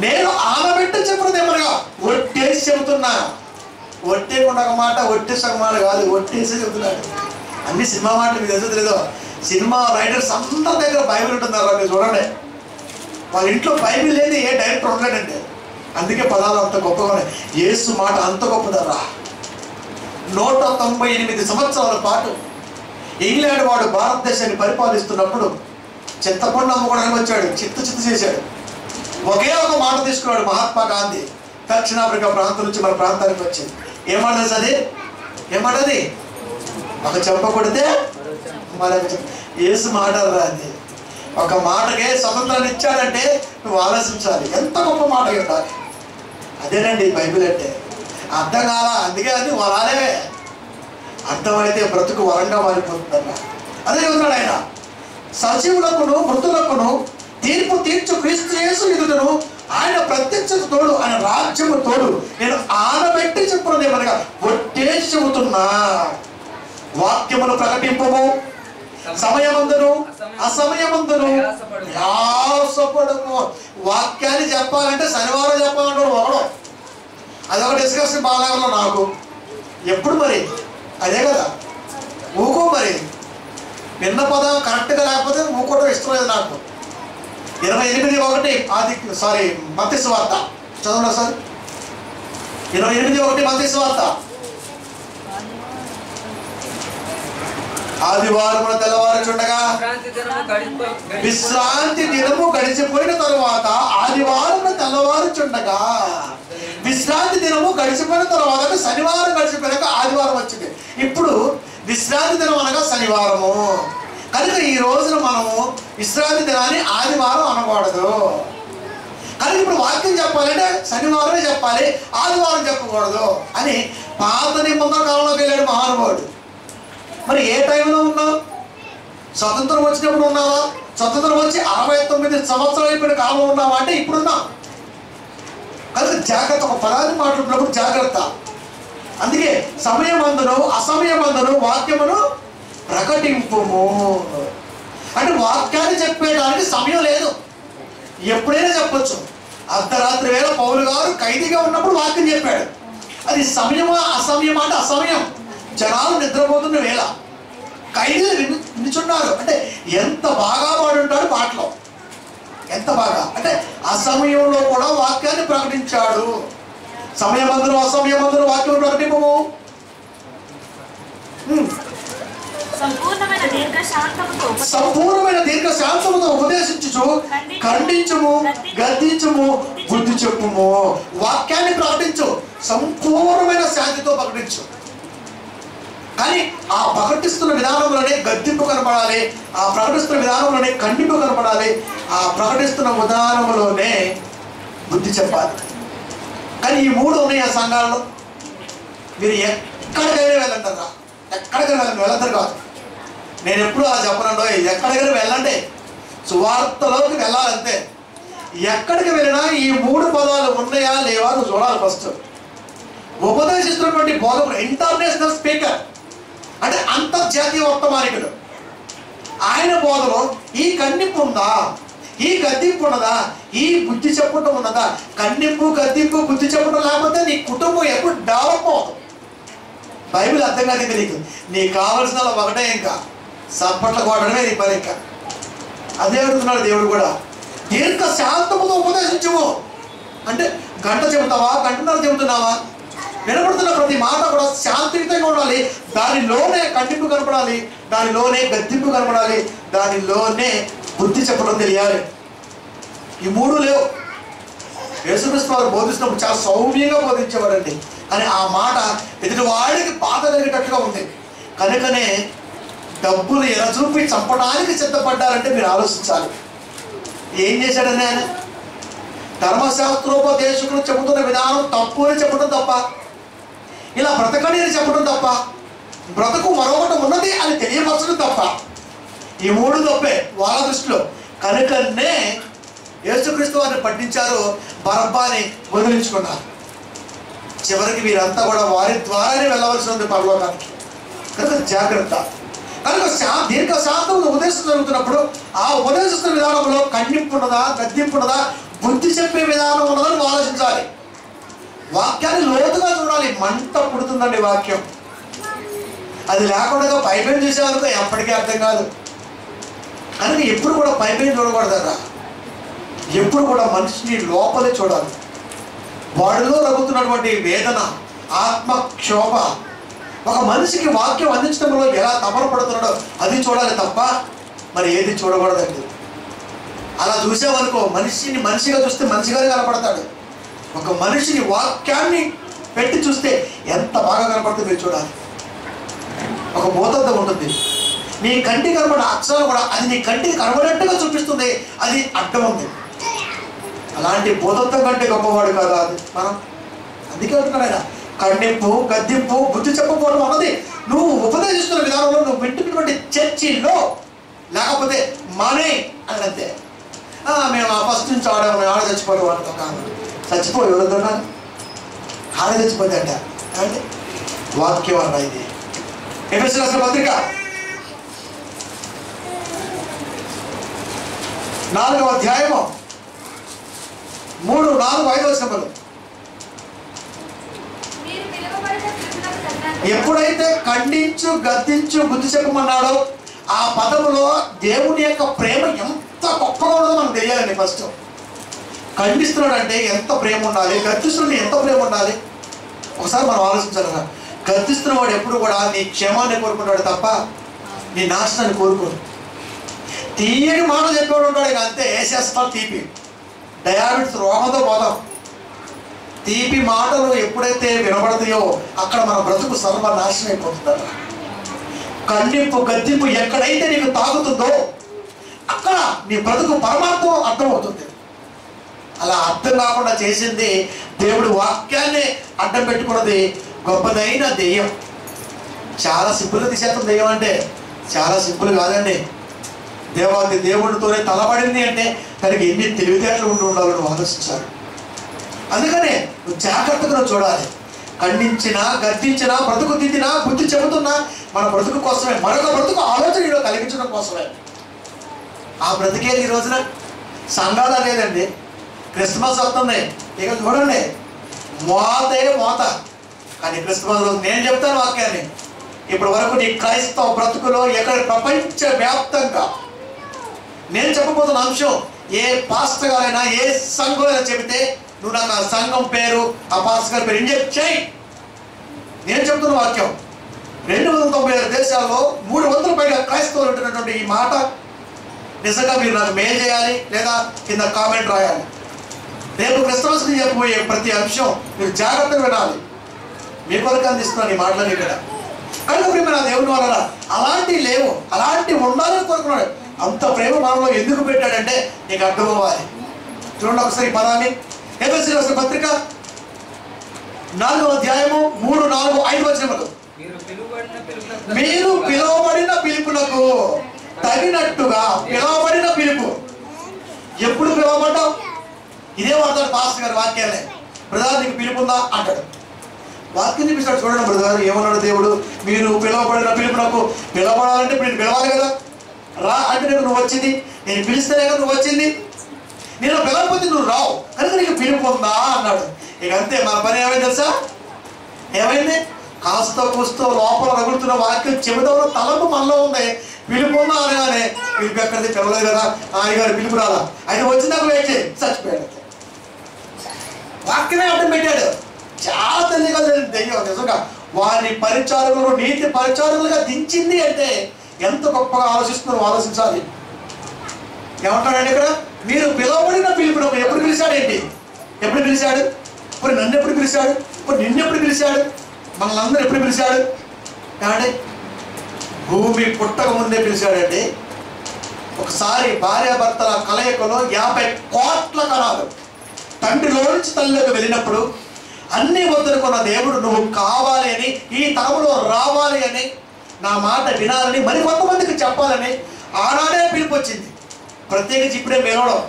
నేను ఆనబెట్టి చెప్పినది ఏమనగా ఒట్టేసి చెబుతున్నా. ఒట్టేకుండా ఒక మాట, ఒట్టేసి ఒక మాట కాదు, ఒట్టేసి చెబుతున్నాడు. అన్ని సినిమా మాటలు మీకు తెలుసు లేదో. సినిమా రైటర్స్ అందరి దగ్గర బైబిల్ ఉంటున్నారు. మీరు చూడండి, వాళ్ళ ఇంట్లో బైబిల్ లేని ఏ డైరెక్టర్ ఉండలేడండి. అందుకే పదాలు అంత గొప్పగా ఉన్నాయి. యేసు మాట అంత గొప్పదరా. 198 సంవత్సరాల పాటు ఇంగ్లాండ్ వాడు భారతదేశాన్ని పరిపాలిస్తున్నప్పుడు చింతపండు అమ్ముకోవడానికి వచ్చాడు. చిత్త చేశాడు. ఒకే ఒక మాట తీసుకున్నాడు మహాత్మా గాంధీ. దక్షిణాఫ్రికా ప్రాంతం నుంచి మన ప్రాంతానికి వచ్చింది. ఏమాట అది? ఏమాటది? ఒక చెంప కొడితే మరొక యేసు మాట రాది. ఒక మాటకే స్వతంత్రాన్ని ఇచ్చాడంటే నువ్వు ఆలోచించాలి, ఎంత గొప్ప మాట ఉండాలి. అదేనండి బైబిల్ అంటే. అర్థం కాల, అందుకే అది వరాలే. అర్థమైతే బ్రతుకు వరంగా మారిపోతుందన్న. అదే చెబుతున్నాడు ఆయన. సజీవులకును మృతులకును తీర్పు తీర్చు క్రీస్తు యేసు ఎదుటను. ఆయన ప్రత్యక్షత తోడు, ఆయన రాజ్యము తోడు. నేను ఆనబెట్టి చెప్పున్నది ఏమనగా ఒట్టేసి చెబుతున్నా. వాక్యమును ప్రకటింపము, సమయమందును అసమయమందును ప్రయాసపడము. వాక్యాన్ని చెప్పాలంటే శనివారం చెప్పాలంటాడు ఒకడు. అదొక డిస్కషన్ బాగా నాకు ఎప్పుడు మరి అదే కదా. ఊకో మరి విన్న పదం కరెక్ట్గా లేకపోతే ఊకోవడం ఇష్టం లేదు నాకు. 28:1 మత్తయి సువార్త చదవండి సార్. 28:1 మత్తయి సువార్త. ఆదివారమున తెల్లవారుచుండగా, విశ్రాంతి దినము గడిచిపోయిన తరువాత, ఆదివారం తెల్లవారుచుండగా, విశ్రాంతి దినము గడిచిపోయిన తర్వాత, శనివారం గడిచిపోయాక ఆదివారం వచ్చింది. ఇప్పుడు విశ్రాంతి దినం అనగా శనివారము. కనుక ఈ రోజున మనము విశ్రాంతి దినాన్ని ఆదివారం అనకూడదు. కానీ ఇప్పుడు వాక్యం చెప్పాలంటే శనివారమే చెప్పాలి, ఆదివారం చెప్పకూడదు అని పాత నిబంధన కాలంలోకి వెళ్ళాడు మహానుభావుడు. మరి ఏ టైంలో ఉన్నావు? స్వతంత్రం వచ్చినప్పుడు ఉన్నావా? స్వతంత్రం వచ్చి 69 సంవత్సరాలు అయిపోయిన కాలం ఉన్నావా అంటే ఇప్పుడున్నా. కనుక జాగ్రత్త. ఒక పదాన్ని మాట్లాడుతున్నప్పుడు జాగ్రత్త. అందుకే సమయమందును అసమయమందును వాక్యమును ప్రకటింపుము. అంటే వాక్యాన్ని చెప్పేయడానికి సమయం లేదు, ఎప్పుడైనా చెప్పొచ్చు. అర్ధరాత్రి వేళ పౌలు గారు ఖైదీగా ఉన్నప్పుడు వాక్యం చెప్పాడు. అది సమయమా అసమయమా అంటే అసమయం. జనాలు నిద్రపోతున్న వేళ ఖైదీలు నిల్చున్నారు. అంటే ఎంత బాగా పాడుంటాడు పాటలో, ఎంత బాగా. అంటే అసమయంలో కూడా వాక్యాన్ని ప్రకటించాడు. సమయమందును అసమయమందును వాక్యం ప్రకటింపము. సంపూర్ణమైన దీర్ఘ శాంతముతో ఉపదేశించుచు ఖండించుము, గద్దించుము, బుద్ధి చెప్పుము. వాక్యాన్ని ప్రకటించు, సంపూర్ణమైన శాంతితో ప్రకటించు. కానీ ఆ ప్రకటిస్తున్న విధానంలోనే గద్దింపు కనపడాలి, ఆ ప్రకటిస్తున్న విధానంలోనే ఖండింపు కనపడాలి, ఆ ప్రకటిస్తున్న విధానంలోనే బుద్ధి చెప్పాలి. కానీ ఈ మూడు ఉన్నాయి ఆ సంఘాల్లో. మీరు ఎక్కడికైనా వెళ్ళంటారా, ఎక్కడికైనా వెళ్ళంటారు కాదు. నేను ఎప్పుడు అలా చెప్పనండో, ఎక్కడికైనా వెళ్ళండి, సువార్తలోకి వెళ్ళాలంతే. ఎక్కడికి వెళ్ళినా ఈ మూడు పదాలు ఉన్నాయా లేవా నువ్వు చూడాలి. ఫస్ట్ ఉపదేశిస్తున్నటువంటి బోధకుడు ఇంటర్నేషనల్ స్పీకర్, అంటే అంతర్జాతీయ వర్తమానికుడు. ఆయన బోధలో ఈ కన్నింపు ఉందా, ఈ గద్దింపు ఉన్నదా, ఈ బుద్ధి చెప్పడం ఉన్నదా? కన్నింపు, గద్దింపు, బుద్ధి చెప్పడం లేకపోతే నీ కుటుంబం ఎప్పుడు డెవలప్ అవుతుంది. బైబిల్ అర్థం కాదు ఇంకా నీకు. నీకు కావాల్సిన ఒకటే, ఇంకా సప్పట్ల కొట్టడమే నీ పని. ఇంకా అదే అడుగుతున్నాడు దేవుడు కూడా. దీర్ఘ శాంతముతో ఉపదేశించము అంటే గంట చెబుతావా, గంటన్నర చెబుతున్నావా? వినపడుతున్న ప్రతి మాట కూడా శాంతియుతంగా ఉండాలి. దానిలోనే ఖండింపు కనపడాలి, దానిలోనే గద్దింపు కనపడాలి, దానిలోనే బుద్ధి చెప్పడం తెలియాలి. ఈ మూడు లేవు. యేసుక్రీస్తు వారు బోధిస్తున్నప్పుడు చాలా సౌమ్యంగా బోధించేవాడండి. కానీ ఆ మాట ఎదుటి వాడికి బాధ కలిగేటట్టుగా ఉంది. కనుకనే డబ్బులు ఎరచూపి చంపడానికి సిద్ధపడ్డారంటే మీరు ఆలోచించాలి. ఏం చేశాడని ఆయన? ధర్మశాస్త్రోపదేశకులు చెబుతున్న విధానం తప్పు అని చెప్పడం తప్ప, ఇలా బ్రతకని అని చెప్పడం తప్ప, బ్రతుకు మరొకటి ఉన్నది అని తెలియపరచడం తప్ప, ఈ మూడు తప్పే వాళ్ళ దృష్టిలో. కనుకనే యేసుక్రీస్తు వారిని పట్టించారు, బరబ్బాని వదిలించుకున్నారు. చివరికి వీరంతా కూడా వారి ద్వారానే వెళ్ళవలసి ఉంది పరలోకానికి. కనుక జాగ్రత్త. కనుక దీర్ఘ శాంతం ఉపదేశం జరుగుతున్నప్పుడు ఆ ఉపదేశిస్తున్న విధానంలో ఖండింపు ఉన్నదా, గద్దింపు ఉన్నదా, బుద్ధి చెప్పే విధానం ఉన్నదని ఆలోచించాలి. వాక్యాన్ని లోతుగా చూడాలి. మంట పుడుతుందండి వాక్యం. అది లేకుండా పైపైన చూసేవాళ్ళతో ఎప్పటికీ అర్థం కాదు. కనుక ఎప్పుడు కూడా పైపైన చూడకూడదరా. ఎప్పుడు కూడా మనిషిని లోపలే చూడాలి. వాడిలో రగుతున్నటువంటి వేదన, ఆత్మక్షోభ, ఒక మనిషికి వాక్యం అందించడంలో ఎలా తపనపడుతున్నాడో అది చూడాలి తప్ప మరి ఏది చూడకూడదండి. అలా చూసేవనుకో మనిషిని మనిషిగా చూస్తే మనిషిగానే కనపడతాడు. ఒక మనిషిని వాక్యాన్ని పెట్టి చూస్తే ఎంత బాగా కనపడుతుంది మీరు చూడాలి. ఒక భూతత్వం ఉంటుంది. నీ కంటికి కనబడే అక్షరాలు కూడా అది నీ కంటికి కనబడేట్టుగా చూపిస్తుంది, అది అడ్డం ఉంది. అలాంటి భూతత్వం కంటే గొప్పవాడు కాదు అది మనం. అందుకే అంటున్నాడు ఆయన, ఖండింపు, గద్దింపు, బుద్ధి చెప్పకపోవడం అన్నది నువ్వు ఉపదేశిస్తున్న విధానంలో నువ్వు వింటున్నటువంటి చర్చిలో, లేకపోతే మనే అని అంతే. మేము ఆ ఫస్ట్ నుంచి ఆడ చచ్చిపోవడం వాళ్ళతో కాదు. చచ్చిపోయి ఎవరిదన్నా ఆడ చచ్చిపోతే అంట అంటే వాక్యం అన్న. ఇది ఎఫెసీ రాసిన పత్రిక 4వ అధ్యాయము 3, 4, 5 వచనములు. ఎప్పుడైతే ఖండించు, గద్దించు, బుద్ధి చెప్పమన్నాడో ఆ పదములో దేవుని యొక్క ప్రేమ ఎంత గొప్పగా ఉన్నదో మనకు తెలియాలండి. ఫస్ట్ ఖండిస్తున్నాడు అంటే ఎంత ప్రేమ ఉండాలి, గద్దిస్తున్నాడు ఎంత ప్రేమ ఉండాలి ఒకసారి మనం ఆలోచించాలి. గద్దిస్తున్న వాడు ఎప్పుడు కూడా నీ క్షేమాన్ని కోరుకుంటాడు తప్ప నీ నాశనాన్ని కోరుకోడు. తీయని మాట చెప్పేవాడు ఉంటాడు, ఇక అంతే వేసేస్తా. తీపి డయాబెటిస్ రోగంతో పోదాం. తీపి మాటలు ఎప్పుడైతే వినబడతాయో అక్కడ మన బ్రతుకు సర్వనాశనం అయిపోతుందట. ఖండింపు, గద్దింపు ఎక్కడైతే నీకు తాగుతుందో అక్కడ నీ బ్రతుకు పరమార్థం అర్థమవుతుంది. అలా అర్థం కాకుండా చేసింది దేవుడు వాక్యాన్ని అడ్డం పెట్టుకున్నది గొప్పదైన దెయ్యం. చాలా సింపుల్గా తీసేస్తాం. దెయ్యం అంటే చాలా సింపుల్ కాదండి. దేవాది దేవుడితోనే తలబడింది అంటే దానికి ఎన్ని తెలివితేటలు ఉండాలని నువ్వు ఆలోచించాలి. అందుకనే నువ్వు జాగ్రత్తగా చూడాలి. ఖండించినా, గద్దించినా, బ్రతుకు దిద్దినా, బుద్ధి చెబుతున్నా మన బ్రతుకు కోసమే, మరొక బ్రతుకు ఆలోచనలో కలిగించడం కోసమే. ఆ బ్రతికేది ఈ రోజున సంఘాలు లేదండి. క్రిస్మస్ వస్తుంది, ఇక చూడండి మోతే మోత. కానీ క్రిస్మస్ రోజు నేను చెప్తాను వాక్యాన్ని. ఇప్పటి వరకు నీ క్రైస్తవ బ్రతుకులో ఎక్కడ ప్రపంచవ్యాప్తంగా నేను చెప్పబోతున్న అంశం ఏ పాస్టర్ గారైనా ఏ సంఘం చెబితే నువ్వు నాకు ఆ సంఘం పేరు, ఆ పాస్టర్ గారి పేరు ఇంజెక్ట్ చేయి. నేను చెప్తున్న వాక్యం 296 దేశాల్లో 300 పైగా క్రైస్తవులు ఉంటున్నటువంటి ఈ మాట నిజంగా మీరు నాకు మెయిల్ చేయాలి లేదా కింద కామెంట్ రాయాలి. రేపు క్రిస్మస్కి చెప్పబోయే ప్రతి అంశం మీరు జాగ్రత్తగా వినాలి. మీ కొరకు అందిస్తున్నాను ఈ మాటలని ఇక్కడ. కనుక ప్రేమ దేవుని వల్ల అలాంటివి లేవు, అలాంటివి ఉండాలని కోరుకున్నాడు. అంత ప్రేమ మనలో ఎందుకు పెట్టాడంటే నీకు అర్థం అవ్వాలి. చూడండి ఒకసారి ఈ పదాన్ని ఎఫెసీయులకు రాసిన పత్రిక 4వ అధ్యాయము 3, 4, 5 వచనములు. మీరు పిలువబడిన పిలుపునకు తగినట్టుగా పిలువబడిన పిలుపు. ఎప్పుడు పిలువబడ్డావు? ఇదే వాడతాడు పాస్టర్ గారు వాక్యాలే. బ్రదర్ నీకు పిలుపుందా అంటాడు. వాక్యం చూపిస్తాడు. చూడండి బ్రదర్ ఏమన్నాడు దేవుడు, మీరు పిలువబడిన పిలుపునకు. పిలవబడాలంటే ఇప్పుడు నేను పిలవాలి కదా. రా అంటే నువ్వు వచ్చింది, నేను పిలిస్తేనే కదా నువ్వు వచ్చింది. నేను పిలవకపోతే నువ్వు రావు కనుక నీకు పిలుపు ఉందా అన్నాడు. ఇక అంతే. మన పని ఏమైంది తెలుసా? ఏమైంది? కాస్త కూస్తో లోపల రగులుతున్న వాక్యం చెబుతావు తలంపు మనలో ఉంది. పిలుపు ఉందా అనగానే పిలుపు ఎక్కడిది, పిలవలేదు కదా, ఆయన గారు పిలుపు రాలా, ఆయన వచ్చినాక వెయిట్ చేయి, చచ్చిపోయాడు. వాక్యమే అడ్డం పెట్టాడు. చాలా తెలియగా దెయ్యం నిజంగా వారి పరిచారకులు నీతి పరిచారకులుగా దించింది అంటే ఎంత గొప్పగా ఆలోచిస్తున్నారో ఆలోచించాలి. ఏమంటాడండి ఇక్కడ? మీరు పిలువబడిన పిలుపునకు. ఎప్పుడు పిలిచాడు ఏంటి? ఎప్పుడు పిలిచాడు? ఇప్పుడు నన్ను ఎప్పుడు పిలిచాడు? ఇప్పుడు నిన్నెప్పుడు పిలిచాడు? మనల్ని అందరూ ఎప్పుడు పిలిచాడు? ఏమండి? భూమి పుట్టక ముందే పిలిచాడండి. ఒకసారి భార్యాభర్తల కలయికలో 50 కోట్ల కణాలు తండ్రిలో నుంచి తల్లిలోకి వెళ్ళినప్పుడు అన్ని వద్దనుకున్న దేవుడు నువ్వు కావాలి అని, ఈ తరములో రావాలి అని, నా మాట వినాలని, మరి కొంతమందికి చెప్పాలని ఆనాడే పిలుపు వచ్చింది. ప్రత్యేకించి ఇప్పుడే మేలవడం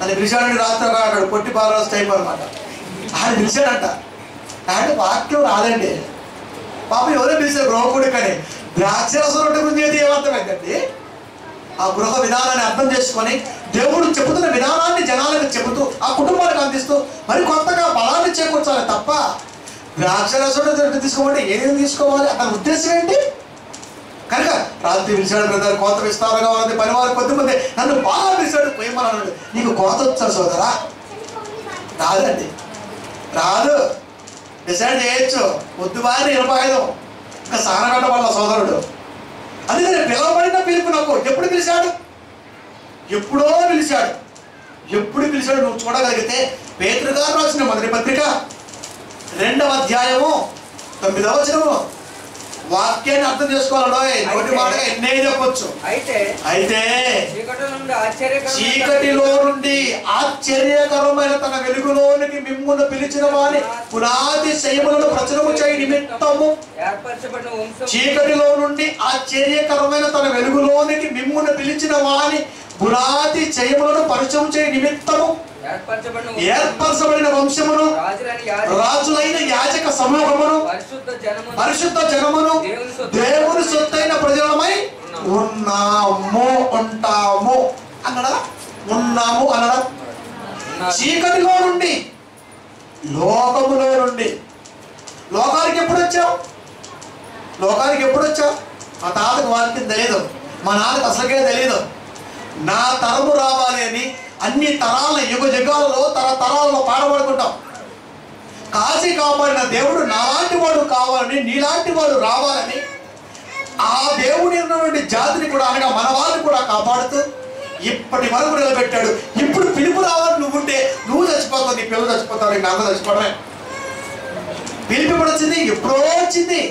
అని పిలిచాడని రాత్రి అన్నాడు. పొట్టి బాలరాజు టైప్ అనమాట. ఆయన పిలిచాడంట. అంటే వాక్యం రాదండి పాప. ఎవరో పిలిచారు గృహకుడి కానీ ద్రాక్షరసం రొట్టె గురించి అయితే ఏమర్థమైందండి? ఆ గృహ విధానాన్ని అర్థం చేసుకొని దేవుడు చెబుతున్న విధానాన్ని జనాలకు చెబుతూ ఆ కుటుంబానికి అందిస్తూ మరి కొత్తగా బలాన్ని చేకూర్చాలి తప్ప ద్రాక్షరసం తీసుకోమంటే ఏం తీసుకోవాలి అతని ఉద్దేశం ఏంటి? కనుక రాత్రి పిలిచాడు బ్రదర్, కోత విస్తారంగా ఉన్నది, పని వారు కొద్దిమంది నన్ను బాగా పిలిచాడు, పోయమని అన్నాడు. నీకు కోత వచ్చాడు సోదరా? రాదండి, రాదు. డిసైడ్ చేయొచ్చు, పొద్దు బాగా 25 ఇంకా సానగడ్డ వాళ్ళ సోదరుడు. అందుకని పిలవబడిన పిలుపు నాకు. ఎప్పుడు పిలిచాడు? ఎప్పుడో పిలిచాడు. ఎప్పుడు పిలిచాడు నువ్వు చూడగలిగితే పేతురు గారు రాసిన మొదటి పత్రిక 2వ అధ్యాయము 9వ వచనము. వాక్యాన్ని అర్థం చేసుకోవాలో నోటి మాటగా ఎన్నే చెప్పొచ్చు. అయితే చీకటిలో నుండి ఆశ్చర్యకరమైన తన వెలుగులోనికి మిమ్మును పిలిచిన వారి పునాది శయములను ప్రచురము చేయ నిమిత్తము. చీకటిలో నుండి ఆశ్చర్యకరమైన తన వెలుగులోనికి మిమ్మును పిలిచిన వారి పునాది శయములను పరిచయం చేయ నిమిత్తము ఏర్పరచబడిన వంశమును, రాజులైన యాజక సమూహమును, పరిశుద్ధ జనమును, దేవుని సొత్తైన ప్రజలమై ఉంటాము అన్నడా? ఉన్నాము అన్నడా? చీకటిలో నుండి, లోకములో నుండి. లోకానికి ఎప్పుడు వచ్చావు? లోకానికి ఎప్పుడు వచ్చావు? మా తాతకు వారికి తెలియదు, మా నాన్నకు అసలుకే తెలియదు. నా తరము రావాలి అని అన్ని తరాల యుగ జగాలలో తరతరాలలో పాడబడుకుంటాం. కాశీ కాపాడిన దేవుడు నాలాంటి వాడు కావాలని, నీలాంటి వాడు రావాలని ఆ దేవుడి ఉన్నటువంటి జాతిని కూడా అనగా మన వాళ్ళని కూడా కాపాడుతూ ఇప్పటి వరకు నిలబెట్టాడు. ఇప్పుడు పిలుపు రావాలి. నువ్వుంటే నువ్వు చచ్చిపోతావు, నీ పిల్లలు చచ్చిపోతావు, నీ నాన్న చచ్చిపోవడమే. పిలుపు ఇప్పుడు వచ్చింది, ఎప్పుడో వచ్చింది.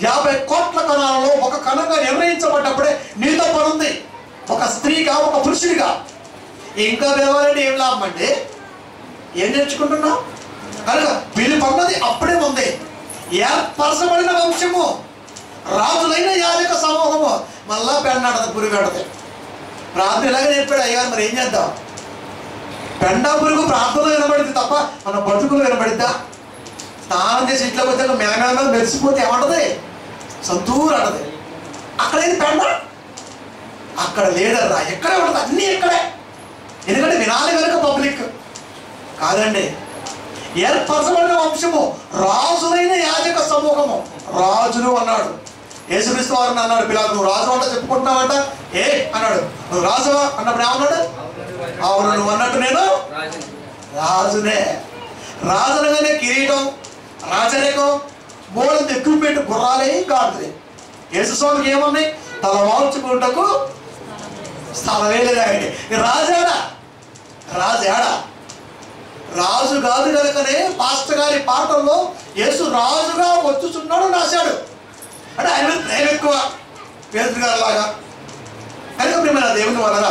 50 కోట్ల కణాలలో ఒక కణంగా నిర్ణయించబడ్డప్పుడే నీతో పనుంది. ఒక స్త్రీగా, ఒక పురుషుడిగా. ఇంకా పిలవాలంటే ఏం లాభం అండి? ఏం నేర్చుకుంటున్నావు? కనుక పిలుపు అన్నది అప్పుడే ఉంది. ఏర్పరచబడిన వంశము, రాజులైన యాజక సమూహము. మళ్ళా పెన్నాడది, పురుగాడది. ప్రార్థన ఇలాగే నేర్పాడు అయ్యగారు. మరి ఏం చేద్దాం? పెండా పురుగు ప్రార్థనలో వినబడింది తప్ప మన బతుకులు వినబడిద్దా? స్నానం చేసి ఇంట్లోకి వచ్చాక మేఘాల మెరిసిపోతే ఏమంటది? సంతూరు అంటది. అక్కడేది పెండ? అక్కడ లేదర్రా. ఎక్కడే ఉంటుంది, అన్నీ ఎక్కడే. ఎందుకంటే వినాలి కనుక పబ్లిక్ కాదండి. ఏర్పరచబడిన వంశము, రాజులైన యాజక సమూహము. రాజులు అన్నాడు యేసుక్రీస్తు వారిని. అన్నాడు పిలాతు, నువ్వు రాజు అంట చెప్పుకుంటున్నావంట. ఏ అన్నాడు, నువ్వు రాజువా అన్నప్పుడు ఏమన్నాడు? అవును, నువ్వు అన్నట్టు నేను రాజునే. రాజునగానే కిరీటం, రాజరేఖం, మూడంత ఎక్విప్మెంట్, గుర్రాలే కాదు. యేసుస్వామికి ఏమన్నాయి? తల వాల్చుకుంటకు స్థలమే లేదు. ఆయన రాజాడా? రాజాడా? రాజు కాదు కనుకనే పాస్టర్ గారి పాటల్లో యేసు రాజుగా వచ్చుచున్నాడు రాశాడు. అంటే ఆయన ప్రేమ ఎక్కువ పేదరు గారు లాగా. కనుక ప్రేమ దేవుని వలన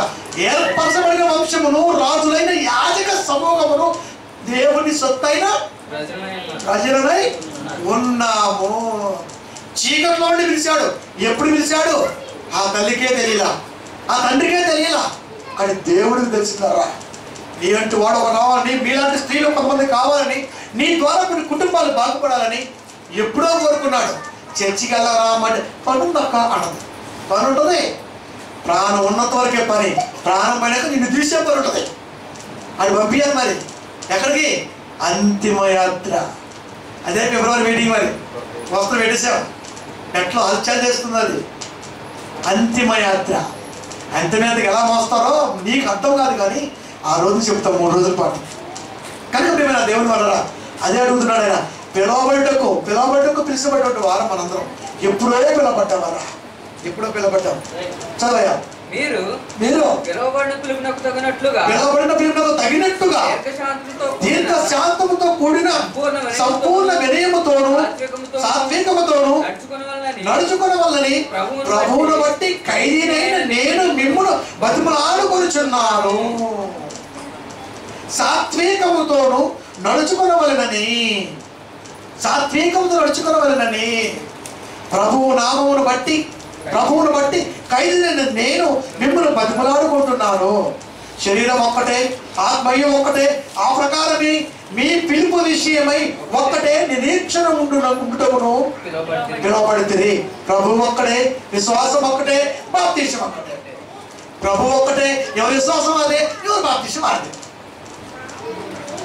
ఏర్పరచబడిన వంశమును, రాజులైన యాజక సమూహమును, దేవుని సొత్తైన ప్రజలనై ఉన్నాము. చీకట్లో ఉండి పిలిచాడు. ఎప్పుడు పిలిచాడు? ఆ తల్లికే తెలియలా, ఆ తండ్రికే తెలియలా, కానీ దేవుడికి తెలిసిందారా. నీ అంటూ వాడు ఒక రావాలని, మీలాంటి స్త్రీలు కొంతమంది కావాలని, నీ ద్వారా కొన్ని కుటుంబాలు బాగుపడాలని ఎప్పుడో కోరుకున్నాడు. చర్చికి వెళ్ళారా అంటే పని ఉందక్క అన్నది. పని ఉంటుంది, ప్రాణం ఉన్నంత వరకే పని. ప్రాణం పైనాక నిన్ను తీసే పని ఉంటుంది. అది పంపించాలి. మరి ఎక్కడికి? అంతిమయాత్ర. అదే ఫిబ్రవరి మీటింగ్. మరి వస్త్రం పెట్టేసావు, ఎట్లా హల్చల్ చేస్తుంది అది. అంతిమయాత్ర. అంతిమయాత్రకి ఎలా మోస్తారో నీకు అర్థం కాదు, కానీ ఆ రోజు చెప్తాం 3 రోజుల పాటు. కనుక ప్రియమైన దేవుని వల్ల అదే అడుగుతున్నాడు ఆయన. పిలవబడ్డకు పిలిచబడ్డ వారం మనందరం ఎప్పుడో పిలవబడ్డావారా? ఎప్పుడో పిలవబడ్డాం. చదవయ్యా. మీరు పిలవబడిన పిలుపునకు తగినట్టుగా దీర్ఘ శాంతముతో కూడిన సంపూర్ణ వినయముతోను సాత్వికముతోను నడుచుకొనవలెనని ప్రభువును బట్టి ఖైదీనైన నేను మిమ్మును బతిమలాడుకొనుచున్నాను. సాత్వికముతోను నడుచుకొనవలెనని ప్రభువును బట్టి ఖైదీనైన నేను మిమ్మల్ని బతిమలాడుకుంటున్నాను. శరీరం ఒక్కటే, ఆత్మయం ఒక్కటే. ఆ ప్రకారమే మీ పిలుపు విషయమై ఒక్కటే నిరీక్షణ ఉండుటకును పిలువబడితిరి. ప్రభు ఒక్కడే, విశ్వాసం ఒక్కటే, బాప్తిసం ఒక్కటే. ప్రభు ఒక్కటే, ఎవరి విశ్వాసం అదే, ఎవరి బాప్తిసం అదే.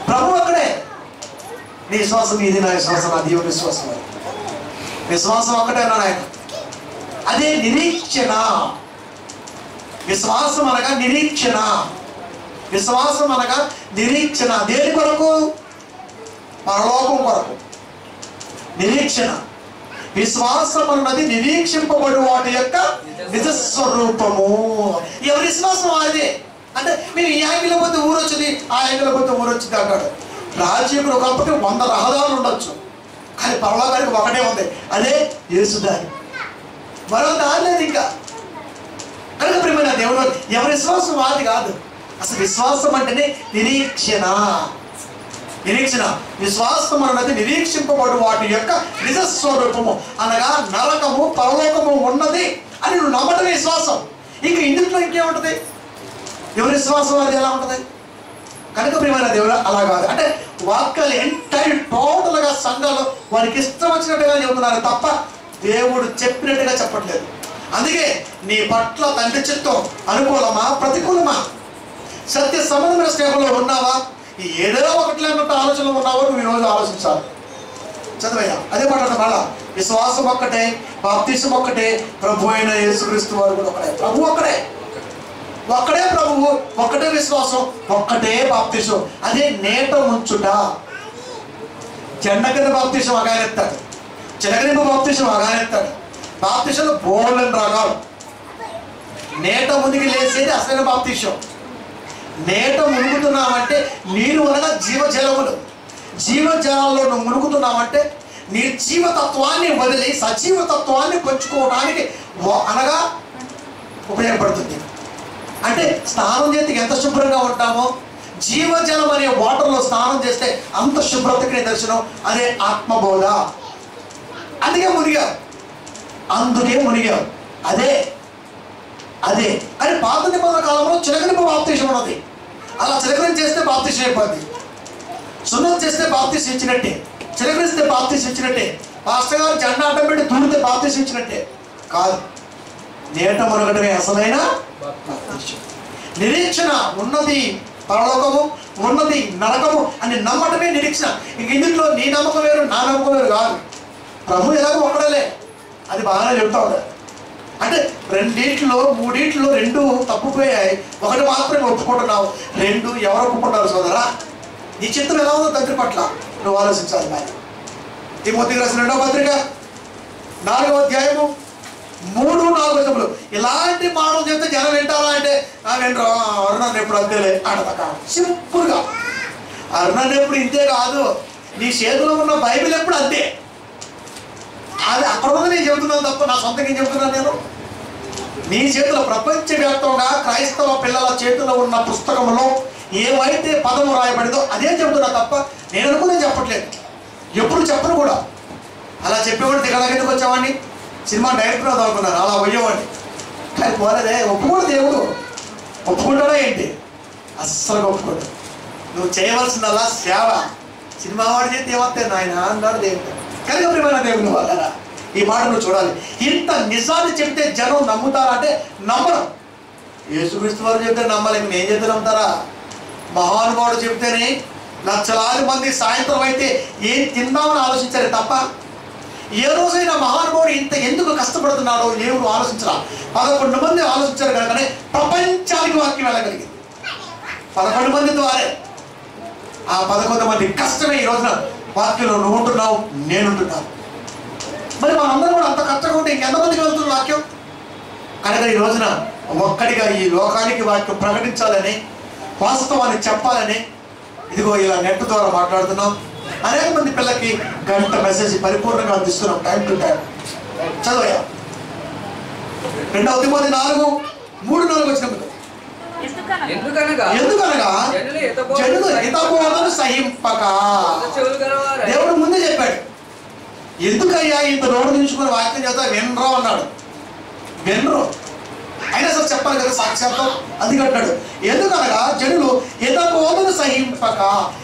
ప్రభు ఒక్కడే. నీ విశ్వాసం ఇది, నా విశ్వాసం అది, ఎవరి విశ్వాసం అది. విశ్వాసం ఒక్కటే అన్నాడు ఆయన. అదే నిరీక్షణ. విశ్వాసం అనగా నిరీక్షణ. విశ్వాసం అనగా నిరీక్షణ. దేని కొరకు? పరలోకం కొరకు నిరీక్షణ. విశ్వాసం అన్నది నిరీక్షింపబడు వాటి యొక్క నిజస్వరూపము. ఎవరి విశ్వాసం అదే. అంటే మేము ఈ యాంగిల్ పోతే ఊరొచ్చింది, ఆ యాంగిల్ పోతే ఊరొచ్చింది అంటాడు. రాజ్యంలో ఒకప్పటి 100 రహదారులు ఉండొచ్చు, కానీ పరలోకానికి ఒకటే ఉంది, అదే యేసు దారి. మరో దారి లేదు ఇంకా. కనుక ప్రియమైన దేవుడు, ఎవరి విశ్వాసం అది కాదు. అసలు విశ్వాసం అంటేనే నిరీక్షణ. విశ్వాసం అన్నది నిరీక్షింపబడు వాటి యొక్క నిజస్వరూపము అనగా నరకము పరలోకము ఉన్నది అని నువ్వు నమ్మటమే విశ్వాసం. ఇంక ఇందులో ఇంకేముంటుంది? ఎవరి విశ్వాసం అది ఎలా ఉంటుంది? కనుక ప్రియమైన దేవుడు అలా కాదు. అంటే వాక్యాలు ఎంటైర్ టోటల్గా సంఘాలు వారికి ఇష్టం వచ్చినట్టుగా చెబుతున్నారు తప్ప దేవుడు చెప్పినట్టుగా చెప్పట్లేదు. అందుకే నీ పట్ల తండ్రి చిత్తం అనుకూలమా ప్రతికూలమా? సత్య సంబంధమైన స్నేహంలో ఉన్నావా? ఏదో ఒకటి అన్నట్టు ఆలోచనలో ఉన్నావో నువ్వు ఈరోజు ఆలోచించాలి. చదవయ్యా. అదే మాట మళ్ళా విశ్వాసం ఒక్కటే, బాప్తిసం ఒక్కటే, ప్రభు అయిన యేసుక్రీస్తు వారు కూడా ఒకటే. ప్రభు ఒక్కడే ప్రభువు, ఒక్కటే విశ్వాసం, ఒక్కటే బాప్తిసం. అదే నేట ముంచుట. జెండ కింద బాప్తిసం అగానెత్తాడు, చిలకరింపు బాప్తిసం అగానెత్తాడు. బాప్తిసంలో బోల్డెన్ రకాలు. నేట మునిగి లేచేది అసలైన బాప్తిసం. నేట మునుగుతున్నామంటే నీరు అనగా జీవజలములు. జీవజలాల్లో నువ్వు మునుగుతున్నామంటే నీ జీవతత్వాన్ని వదిలి సజీవతత్వాన్ని పంచుకోవడానికి అనగా ఉపయోగపడుతుంది. అంటే స్నానం చేస్తే ఎంత శుభ్రంగా ఉంటామో, జీవజలం అనే వాటర్లో స్నానం చేస్తే అంత శుభ్రతకి దర్శనం. అదే ఆత్మబోధ. అందుకే మునిగావు. అదే కానీ పాత నిబంధన కాలంలో చిలకరింపు బాప్తిసం ఉన్నది. అలా చిలకరించి చేస్తే బాప్తిసం అయిపోద్ది. సున్నతి చేస్తే బాప్తిసం ఇచ్చినట్టే, చిలకరిస్తే బాప్తిసం ఇచ్చినట్టే, పాస్టర్ గారు జెండా అడ్డం పెట్టి దూరితే బాప్తిసం ఇచ్చినట్టే కాదు. నేట మునగడమే అసలైన బాప్తిసం. నిరీక్షణ ఉన్నది పరలోకము, ఉన్నది నరకము అని నమ్మటమే నిరీక్షణ. ఇంక ఇందులో నీ నమ్మకం వేరు, నా నమ్మకం వేరు కాదు. ప్రభు ఎలాగో ఒక్కడలే, అది బాగానే చెప్తా ఉంటాడు. అంటే 2 3 2 తప్పుపోయాయి, ఒకటి మాత్రమే ఒప్పుకుంటున్నావు. 2 ఎవరు ఒప్పుకుంటారు సోదరా? నీ చిత్రం ఎలా ఉందో తండ్రి పట్ల నువ్వు ఆలోచించాలి. మరి తిమోతికి రాసిన 2వ పత్రిక 4వ అధ్యాయము 3-4 వచనములు. ఇలాంటి మాటలు చెప్తే జనం వింటారా అంటే వింటారు. అరుణాన్ని ఎప్పుడు అంతేలే అంటదక. సింపుల్గా అరుణాన్ని ఎప్పుడు ఇంతే కాదు, నీ చేతిలో ఉన్న బైబిల్ ఎప్పుడు అంతే. అది అక్కడ నేను చెబుతున్నాను తప్ప నా సొంతంగా ఏం చెబుతున్నాను నేను? నీ చేతిలో ప్రపంచవ్యాప్తంగా క్రైస్తవ పిల్లల చేతిలో ఉన్న పుస్తకంలో ఏవైతే పదము రాయబడిందో అదే చెబుతున్నా తప్ప నేను అనుకునే చెప్పట్లేదు, ఎప్పుడు చెప్పను కూడా. అలా చెప్పేవాడు దిగలా కిందకు వచ్చేవాడిని, సినిమా డైరెక్టర్ అవుతున్నాను, అలా పోయేవాడిని. కానీ పోలేదే, ఒప్పుకోడు దేవుడు. ఒప్పుకుంటాడా ఏంటి? అస్సలు ఒప్పుకోడు. నువ్వు చేయవలసిందల్లా సేవ. సినిమా వాడి చేతి ఏమవుతాయి నాయన అన్నాడు దేవుడు. కనుక ప్రియమైన దేవుని వాళ్ళరా, ఈ మాట నువ్వు చూడాలి. ఇంత నిజాన్ని చెప్తే జనం నమ్ముతారా అంటే నమ్మరు. యేసుక్రీస్తు వారు చెప్తే నమ్మలేక నేను చెప్తే నమ్ముతారా? మహానుభావుడు చెప్తేనే లక్షలాది మంది సాయంత్రం అయితే ఏం తిందామని ఆలోచించారే తప్ప ఏ రోజైనా మహానుభావుడు ఇంత ఎందుకు కష్టపడుతున్నాడో దేవుడు ఆలోచించరా. 11 మంది ఆలోచించారు కనుకనే ప్రపంచానికి వాక్యం వెళ్ళగలిగింది. 11 మంది ద్వారే. ఆ 11 మంది కష్టమే ఈ రోజున వాక్యంలో నువ్వు ఉంటున్నావు, నేనుంటున్నాను. మరి మనందరం కూడా అంత కష్టంగా ఉంటే ఇంకెంతమందికి వెళ్తుంది వాక్యం? కనుక ఈ రోజున ఒక్కడిగా ఈ లోకానికి వాక్యం ప్రకటించాలని, వాస్తవాన్ని చెప్పాలని ఇదిగో ఇలా నెట్ ద్వారా మాట్లాడుతున్నాం. అనేక మంది పిల్లలకి గంట మెసేజ్ పరిపూర్ణంగా అందిస్తున్నాం టైం టు టైం. చదవయా 2 తిమోతి 4:3-4 వచ్చినప్పుడు, ఎందుకనగా జనులు హితబోధను సహింపక. దేవుడు ముందే చెప్పాడు, ఎందుకయ్యా ఇంత నోరు నిలుచుకుని వాక్యం చేస్తా వినరా అన్నాడు. వినరు అయినా సరే చెప్పాలి కదా సాక్షాత్తం. అందుకే అంటాడు, ఎందుకనగా జనులు హితబోధను సహింపక.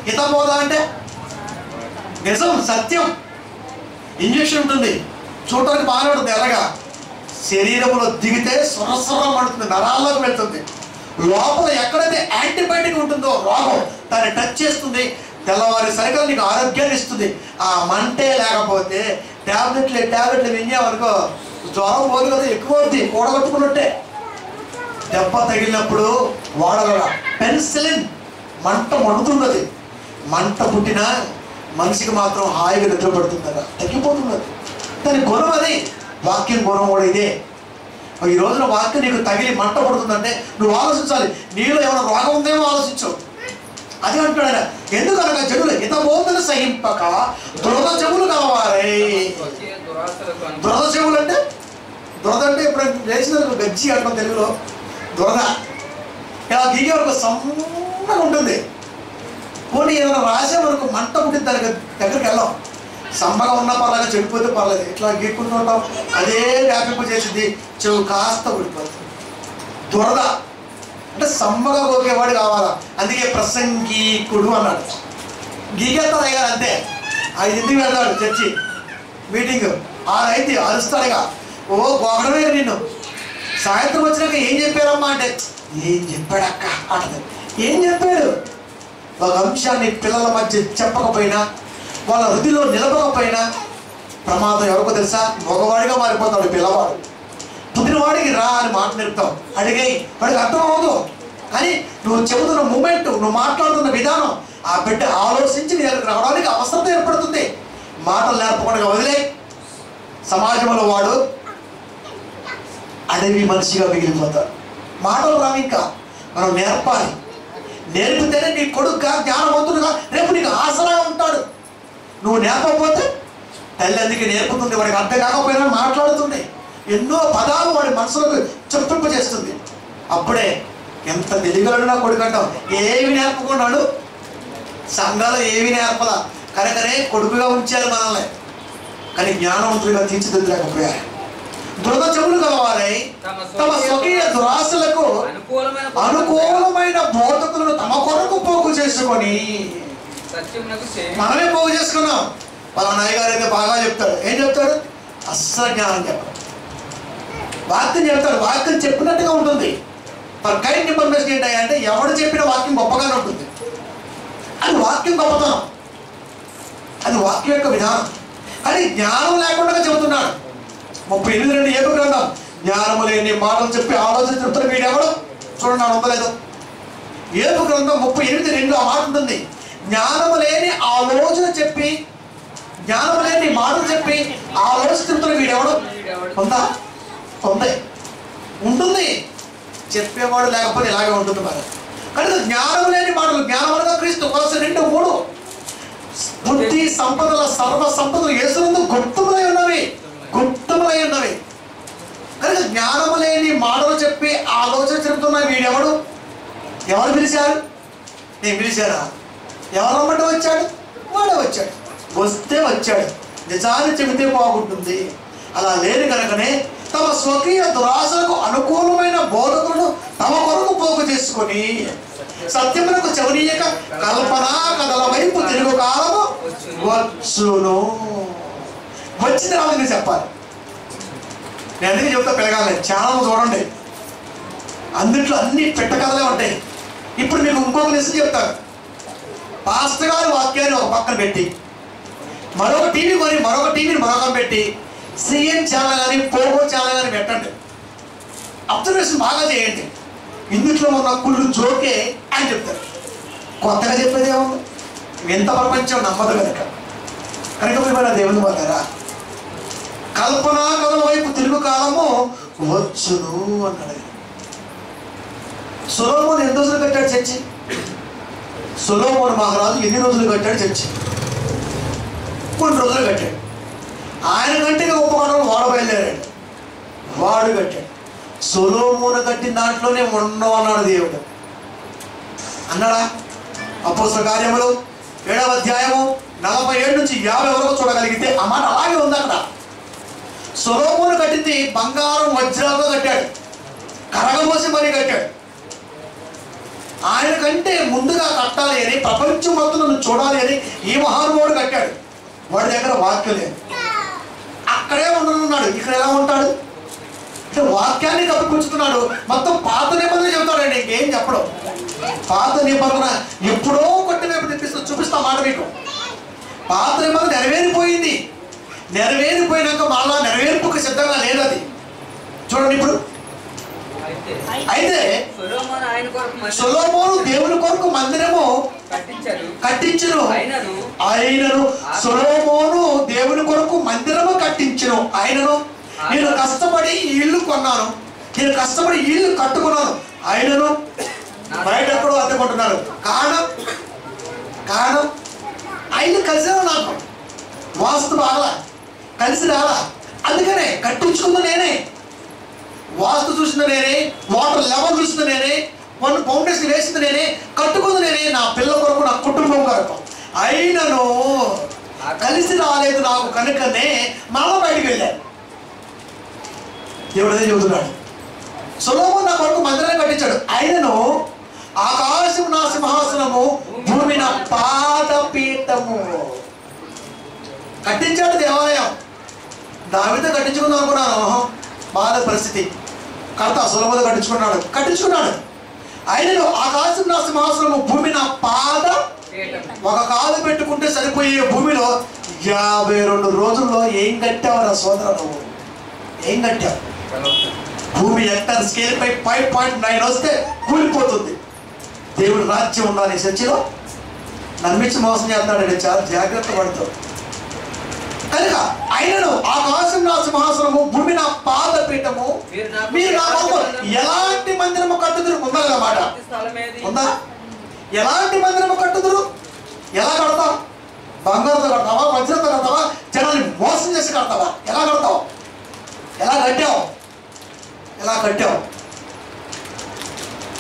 హితబోధ అంటే నిజం, సత్యం. ఇంజక్షన్ ఉంటుంది, చూడటానికి బాగానే ఉంటుంది, ఎలాగా శరీరంలో దిగితే సురసురం పడుతుంది, నరాల్లోకి వెళ్తుంది. లోపల ఎక్కడైతే యాంటీబయాటిక్ ఉంటుందో రోగం దాన్ని టచ్ చేస్తుంది, తెల్లవారి సరిగ్గా నీకు ఆరోగ్యాన్ని ఇస్తుంది. ఆ మంటే లేకపోతే ట్యాబ్లెట్లు విన్నామనుకో జ్వరం పోదు కదా, ఎక్కువ అవుతుంది, కూడగొట్టుకున్నట్టే. దెబ్బ తగిలినప్పుడు వాడగల పెన్సిలిన్ మంట మండుతున్నది. మంట పుట్టిన మనిషికి మాత్రం హాయిగా నిద్రపడుతుందట, తగ్గిపోతున్నది. దాని గుణం అది. వాక్యం గుణం కూడా ఇదే. ఈ రోజున వాక్యం నీకు తగిలి మంట పడుతుందంటే నువ్వు ఆలోచించాలి, నీలో ఏమైనా రోగం ఉందేమో ఆలోచించు. అది అంటాడు ఆయన, ఎందుకనగా జనులు హితబోధను సహింపక దురద చెవులు కలవారే. దురద చెవులు అంటే ఇప్పుడు వేసిన గజ్జి అంటాం తెలుగులో, దురద. ఇలా దిగే వరకు సన్నగా ఉంటుంది. పోనీ ఏదైనా రాసే వరకు మంట ఉంటుంది, దానికి దగ్గరికి వెళ్ళాం. సమ్మగా ఉన్నా పర్లేదు, చెడిపోతే పర్లేదు, ఇట్లా గీక్కుంటూ ఉంటాం, అదే వ్యాపింపు చేసింది, చెవు కాస్త ఊడిపోతుంది. దురద అంటే సమ్మగా గోకేవాడు కావాలా. అందుకే ప్రసంగీకుడు అన్నాడు. గీకేస్తాడు అయ్యారు అంతే. 5ంటికి వెళ్తాడు చర్చి మీటింగ్, 6 అరుస్తాడుగా, ఓ గోగడమే నిన్ను. సాయంత్రం వచ్చినాక ఏం చెప్పారమ్మా అంటే, ఏం చెప్పాడక్క అంటది. ఏం చెప్పాడు? ఒక అంశాన్ని పిల్లల మధ్య చెప్పకపోయినా, వాళ్ళ హృదిలో నిలబడకపోయినా ప్రమాదం ఎవరికో తెలుసా? మగవాడిగా మారిపోతాడు పిల్లవాడు. పుట్టినవాడికి రా అని మాట నేర్పుతావు, అడిగాయి, వాడికి అర్థం అవ్వదు. కానీ నువ్వు చెబుతున్న మూమెంట్, నువ్వు మాట్లాడుతున్న విధానం ఆ బిడ్డ ఆలోచించి రావడానికి అవసరం ఏర్పడుతుంది. మాటలు నేర్పకుండా వదిలే సమాజంలో వాడు అడవి మనిషిగా మిగిలిపోతాడు. మాటలు రావు, ఇంకా మనం నేర్పాలి. నేర్పితేనే నీ కొడుకుగా జ్ఞానవంతుడుగా రేపు నీకు ఆసరాగా ఉంటాడు. నువ్వు నేర్పకపోతే తల్లి అందుకే నేర్పుతుంది, వాడికి అర్థం కాకపోయినా మాట్లాడుతుంది, ఎన్నో పదాలు వాడి మనసులకు చొప్పింపజేస్తుంది. అప్పుడే ఎంత తెలియగలడు నా కొడుకు అంటాం. ఏమి నేర్పకున్నాడు, సంఘాలు ఏమి నేర్పలా, కనుకనే కొడుకుగా ఉంచారు మనల్ని. కానీ జ్ఞానవంతుడిగా తీర్చిదిద్దలేకపోయారు. దురద చెవులు గలవారై తమ స్వకీయ దురాశలకు అనుకూలమైన బోధకులను తమ కొరకు పోగు చేసుకొని. మనమే పోగు చేసుకున్నాం. వాళ్ళ నాయగారు అయితే బాగా చెప్తాడు. ఏం చెప్తాడు? అస్సలు జ్ఞానం చెప్పాడు, వాక్యం చెప్తాడు. వాక్యం చెప్పినట్టుగా ఉంటుంది. కరెక్ట్ ఇన్ఫర్మేషన్ ఏంటంటే ఎవడు చెప్పిన వాక్యం గొప్పగానే ఉంటుంది. అది వాక్యం గొప్పతనం, అది వాక్యం యొక్క విధానం. అది జ్ఞానం లేకుండా చెబుతున్నాడు. 38 ఏబు గ్రంథం, జ్ఞానము లేని మాటలు చెప్పి ఆలోచన చెప్తారు వీడెవడు. చూడండి, ఉండలేదు. ఏబు గ్రంథం 38:2 ఆ మాట ఉంటుంది. జ్ఞానము లేని ఆలోచన చెప్పి, జ్ఞానము లేని మాటలు చెప్పి ఆలోచన చెప్తారు వీడెవడు. ఉందా? ఉంది, ఉంటుంది. చెప్పేవాడు లేకపోతే ఇలాగే ఉంటుంది. మరి కానీ జ్ఞానం లేని మాటలు, జ్ఞానం అనగా క్రీస్తు. Colossians 2:3, బుద్ధి సంపదల సర్వ సంపదలు యేసునందు గుప్తములై ఉన్నవి, గుప్తములై ఉన్నవి. కనుక జ్ఞానము లేని మాట చెప్పి ఆలోచన చెబుతున్నా వీడెవడు, ఎవరు పిలిచారు, నేను పిలిచారా, ఎవరు రమ్మంటే వచ్చాడు, వాడే వచ్చాడు, వస్తే వచ్చాడు, నిజాన్ని చెబితే బాగుంటుంది. అలా లేని కనుకనే తమ స్వకీయ దురాశలకు అనుకూలమైన బోధకులను తమ కొరకు పోగు చేసుకొని సత్యమునకు చెవనీయక కల్పనా కథల వైపు తిరుగు కాలము వచ్చును. వచ్చిన రాదని చెప్పాలి. నేను అందుకే చెప్తా పిలగాలి, ఛానల్ చూడండి, అందుట్లో అన్ని పెట్ట కథలే ఉంటాయి. ఇప్పుడు మీకు ఇంకొక లెసన్ చెప్తాను. పాస్టర్ గారి వాక్యాన్ని ఒక పక్కన పెట్టి మరొక టీవీ కొని మరొక టీవీని మరొక పెట్టి సిఎన్ ఛానల్ కానీ పోగో ఛానల్ కానీ పెట్టండి. అబ్జర్వేషన్ బాగా చేయండి. ఇందుట్లో ఉన్న కుళ్ళు జోకే అని చెప్తారు. కొత్తగా చెప్పేదేమో ఎంత ప్రపంచం నమ్మదు కనుక మన దేవుని వాళ్ళరా కల్పనా కథల వైపు తిరుగు కాలము వచ్చును అన్నాడు. సొలొమోను ఎన్ని రోజులు కట్టాడు చర్చి? సొలొమోను మహారాజు ఎన్ని రోజులు కట్టాడు చర్చి? కొన్ని రోజులు కట్టాడు. ఆయన కంటే గొప్ప వాడు వాడు బయలుదేరాడు, వాడు కట్టాడు. సొలొమోను కట్టిన దాంట్లోనే ఉండవు అన్నాడు దేవుడు. అన్నాడా? అపోస్తల కార్యములు 7వ అధ్యాయము 47 నుంచి 50 వరకు చూడగలిగితే ఆ మాట అలాగే ఉంది అక్కడ. సొలొమోను కట్టింది బంగారం వజ్రాలతో కట్టాడు, కరగబోసి మరీ కట్టాడు. ఆయన కంటే ముందుగా కట్టాలి అని, ప్రపంచం మొత్తం చూడాలి అని ఈ మహానుభావుడు కట్టాడు. వాడి దగ్గర వాక్యం లేదు, అక్కడే ఉండనున్నాడు. ఇక్కడ ఎలా ఉంటాడు అంటే వాక్యాన్ని కప్పిపుచ్చుతున్నాడు. మొత్తం పాత నిబంధన చెబుతాడండి, ఇంకేం చెప్పడం. పాత నిబంధన ఎప్పుడో కొట్టివైపు తెప్పిస్తూ చూపిస్తా మాట మీకు. పాత నిబంధన నెరవేరిపోయింది, నెరవేరిపోయినాక మళ్ళా నెరవేర్పుకు సిద్ధంగా లేదు అది. చూడండి ఇప్పుడు. అయితే సొలొమోను దేవుని కొరకు మందిరము కట్టించును. ఆయనను సొలొమోను దేవుని కొరకు మందిరము కట్టించును. ఆయనను నేను కష్టపడి ఈ ఇల్లు కొన్నాను, నేను కష్టపడి ఈ ఇల్లు కట్టుకున్నాను. ఆయనను బయట ఎక్కడో అద్దెకుంటున్నాడు. కారణం ఆయన కలిసేవా, నాకు వాస్తు బాగా కలిసి రాలా, అందుకనే కట్టించుకుంది నేనే, వాస్తు చూసింది నేనే, వాటర్ లెవెల్ చూసింది నేనే, ఫౌండేషన్ వేసింది నేనే, కట్టుకుంది నేనే, నా పిల్లల కొరకు, నా కుటుంబం కొరకు. అయినను కలిసి రాలేదు నాకు కనుకనే మళ్ళా బయటికి వెళ్ళాను. దేవుడు అదే చెబుతున్నాడు. సొలొమోను నా కొరకు మందిరాన్ని కట్టించాడు. ఆయనను ఆకాశం నా సింహాసనము, భూమి నా పాదపీఠము. కట్టించాడు దేవాలయం. దావీదు కట్టించుకుందాం అనుకున్నాను, బాధ పరిస్థితి. కడతా సొలొమోను కట్టించుకున్నాడు. ఆయనను ఆకాశం నా సింహాసనము, భూమి నా పాద. ఒక కాలు పెట్టుకుంటే సరిపోయే భూమిలో 52 రోజుల్లో ఏం కట్టావరా సోదర? నువ్వు ఏం కట్టావు? భూమి హెక్టర్ స్కేల్ పై 5.9 వస్తే కూలిపోతుంది. దేవుడు రాజ్యం ఉండాలి చర్చిలో. నమ్మించి మోసం చేస్తాడండి, చాలా జాగ్రత్త పడతాడు. కనుక ఆయనను ఆకాశం నా సింహాసనము, భూమి నా పాదపీఠము. మీరు నా కొరకు ఎలాంటి మందిరము కట్టుదురు? ఉందా అన్నమాట, ఉందా? ఎలాంటి మందిరము కట్టుదురు? ఎలా కడతావు? బంగారంతో కడతావా, వజ్రంతో కడతావా, జనాన్ని మోసం చేసి కడతావా? ఎలా కడతావు? ఎలా కట్టావు?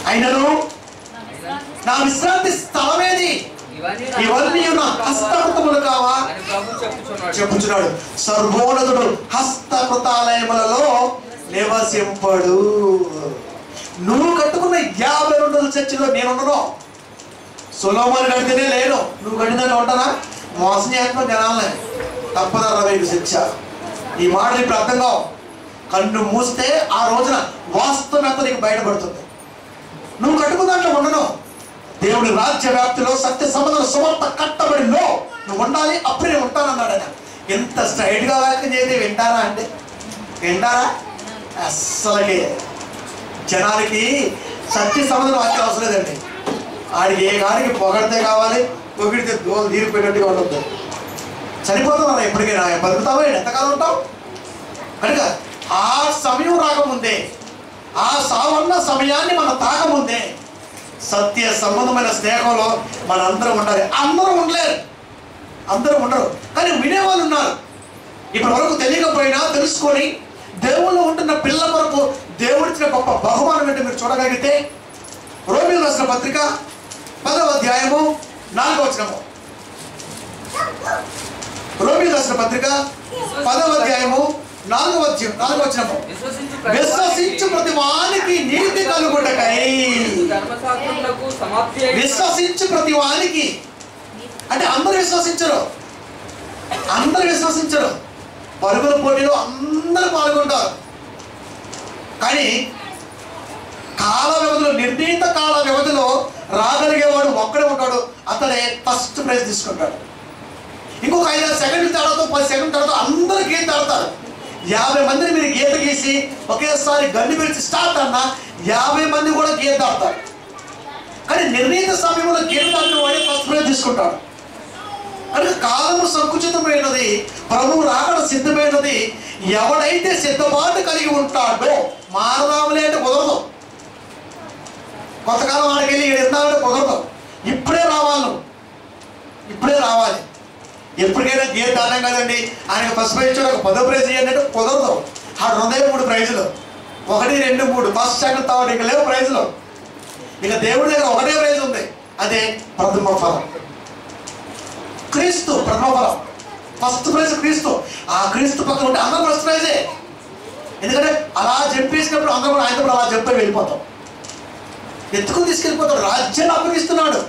ఆయనను నా విశ్రాంతి స్థలమేది, ఇవన్నీ నా హస్తకృతములు కావా చెప్పుచున్నాడు. సర్వోన్నతుడు హస్తకృతాలయములలో నివసింపడు. నువ్వు కట్టుకున్న 52 చర్చిలో నేనుండను. సొలొమోను కడితేనే లేను, నువ్వు కట్టిందని ఉంటానా? మోసం చేస్తున్నావు జనాలనే. తప్పదరా మీకు శిక్ష. ఈ మాట ఇప్పుడు అర్థం కావు. కన్ను మూస్తే ఆ రోజున వాస్తవత నీకు బయటపడుతుంది. నువ్వు కట్టుకున్న దాంట్లో ఉండను. దేవుడి రాజ్య వ్యాప్తిలో సత్య సంబంధం సువార్త కట్టబడిలో నువ్వు ఉండాలి, అప్పుడే ఉంటానన్నాడు ఆయన. ఎంత స్ట్రైట్గా వ్యాఖ్య చేసి వింటారా అంటే వింటారా? అస్సలకి జనానికి సత్య సంబంధం వాక్యం అవసరం లేదండి. ఆడికి ఏ గాడికి పొగడితే కావాలి, పొగిడితే దోలు తీరిపోయినట్టుగా ఉండద్దు. చనిపోతున్నారా ఎప్పటికైనా? బతుకుతావా? ఎంతకాలం ఉంటావు? కనుక ఆ సమయం రాకముందే, ఆ సావన్న సమయాన్ని మనం తాకముందే సత్య సంబంధమైన స్నేహంలో మనందరం ఉండాలి. అందరూ ఉండలేరు, అందరూ ఉండరు, కానీ వినేవాళ్ళు ఉన్నారు. ఇప్పటి వరకు తెలియకపోయినా తెలుసుకొని దేవుళ్ళు ఉంటున్న పిల్లల వరకు దేవుడిచ్చిన గొప్ప బహుమానం చూడగలిగితే రోమీయులకు రాసిన పత్రిక 10వ అధ్యాయము 4వ వచనము. రోమీయులకు రాసిన పత్రిక 10వ అధ్యాయము 4వ వచనము. విశ్వసించు ప్రతి వానికి నీతి కలుగుటకై. విశ్వసించు ప్రతి వానికి అంటే అందరూ విశ్వసించరు. పరుగుల పోటీలో అందరూ పాల్గొంటారు. కానీ కాల వ్యవధిలో, నిర్ణీత కాల వ్యవధిలో రాగలిగేవాడు ఒక్కడే ఉంటాడు. అతడే ఫస్ట్ ప్రైజ్ తీసుకుంటాడు. ఇంకొక 5 సెకండ్ల తేడాతో 10 సెకండ్ల తేడాతో అందరూ గీత ఆడతారు. 50 మందిని మీరు గీత గీసి ఒకేసారి గన్ను పిలిచి స్టార్ట్ అన్నా 50 మంది కూడా గీత ఆడతారు. కానీ నిర్ణీత సమయంలో గీత ఆడిన వాడే ఫస్ట్ ప్రైజ్ తీసుకుంటాడు. అంటే కాలము సంకుచితమైనది, ప్రభువు రాకడ సిద్ధమైనది. ఎవడైతే సిద్ధపాటు కలిగి ఉంటాడో మారదాములే అంటే కుదరదు. కొంతకాలం వాడికి వెళ్ళి ఎందామంటే కుదరదు. ఇప్పుడే రావాలి. ఎప్పటికైనా గీత ఆడడం కదండి, ఆయనకు ఫస్ట్ ప్రైజ్ ఇచ్చాడు, ఒక 10వ ప్రైజ్ ఇవ్వండి అంటే కుదరదు. ఆ 2 ప్రైజులు, 1, 2, 3 ఫస్ట్ సెకండ్ థర్డ్ ఇక లేవు ప్రైజులు. ఇక దేవుడి దగ్గర ఒకటే ప్రైజ్ ఉంది, అదే ప్రథమ ఫలం. క్రీస్తు ప్రథమ ఫలం, ఫస్ట్ ప్రైజ్ క్రీస్తు. ఆ క్రీస్తు పక్కన ఉంటే అందరూ ఫస్ట్ ప్రైజే. ఎందుకంటే అలా చెప్పేసినప్పుడు అందరూ కూడా ఆయనతో అలా చెప్తే వెళ్ళిపోతాం, ఎత్తుకుని తీసుకెళ్ళిపోతాడు. రాజ్యాన్ని అప్పగిస్తున్నాడు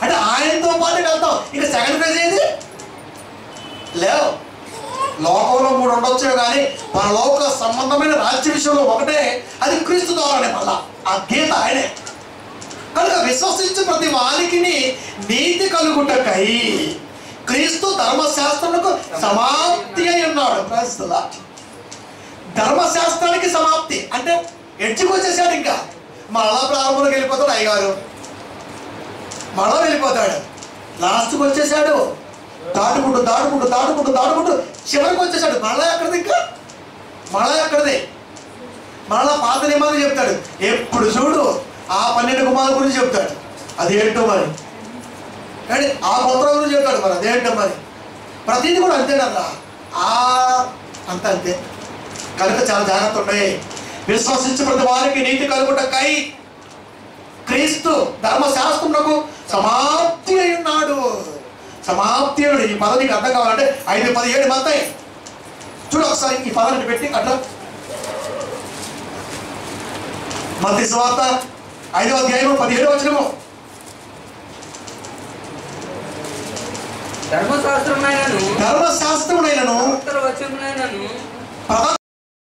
అంటే ఆయనతో పాటు వెళ్తాం. ఇక సెకండ్ ప్రైజ్ ఏది లేవు. లోకంలో 3 ఉండొచ్చు, కానీ మన లోక సంబంధమైన రాజ్య విషయంలో ఒకటే, అది క్రీస్తు ద్వారానే. మళ్ళా ఆ గీత ఆయనే. కనుక విశ్వసించు ప్రతి వానికి నీతి కలుగుటకై క్రీస్తు ధర్మశాస్త్రములకు సమాప్తి అయి ఉన్నాడు. ప్రస్తుత ధర్మశాస్త్రానికి సమాప్తి అంటే ఎడ్జ్కి వచ్చేసాడు. ఇంకా మళ్ళా ప్రారంభంలోకి వెళ్ళిపోతాడు అయ్యగారు, మళ్ళా వెళ్ళిపోతాడు. లాస్ట్కి వచ్చేసాడు. దాటుకుంటూ చివరికి వచ్చేసాడు. మళ్ళా ఎక్కడిది మళ్ళా పాత నియమాలు చెప్తాడు. ఎప్పుడు చూడు ఆ 12 కుమారుల గురించి చెప్తాడు, అదేంటో మరి. కానీ ఆ గోత్రం గురించి చెప్తాడు, మరి అదేంటో మరి. ప్రతిదీ కూడా అంతేనరా, అంతే. కనుక చాలా జాగ్రత్త ఉన్నాయి. విశ్వసించు ప్రతి వారికి నీతి కలుగుటకై క్రీస్తు ధర్మశాస్త్రమునకు సమాప్తి అయి ఉన్నాడు. సమాప్తి అయ్యాడు. ఈ పదం నీకు అర్థం కావాలంటే 5:17 మత్తాయి చూడు ఒకసారి. ఈ పదాన్ని పెట్టి అట్లా మత్తయి సువార్త 5వ అధ్యాయము 17వ వచనము. ధర్మశాస్త్రమునైనను ప్రవక్తల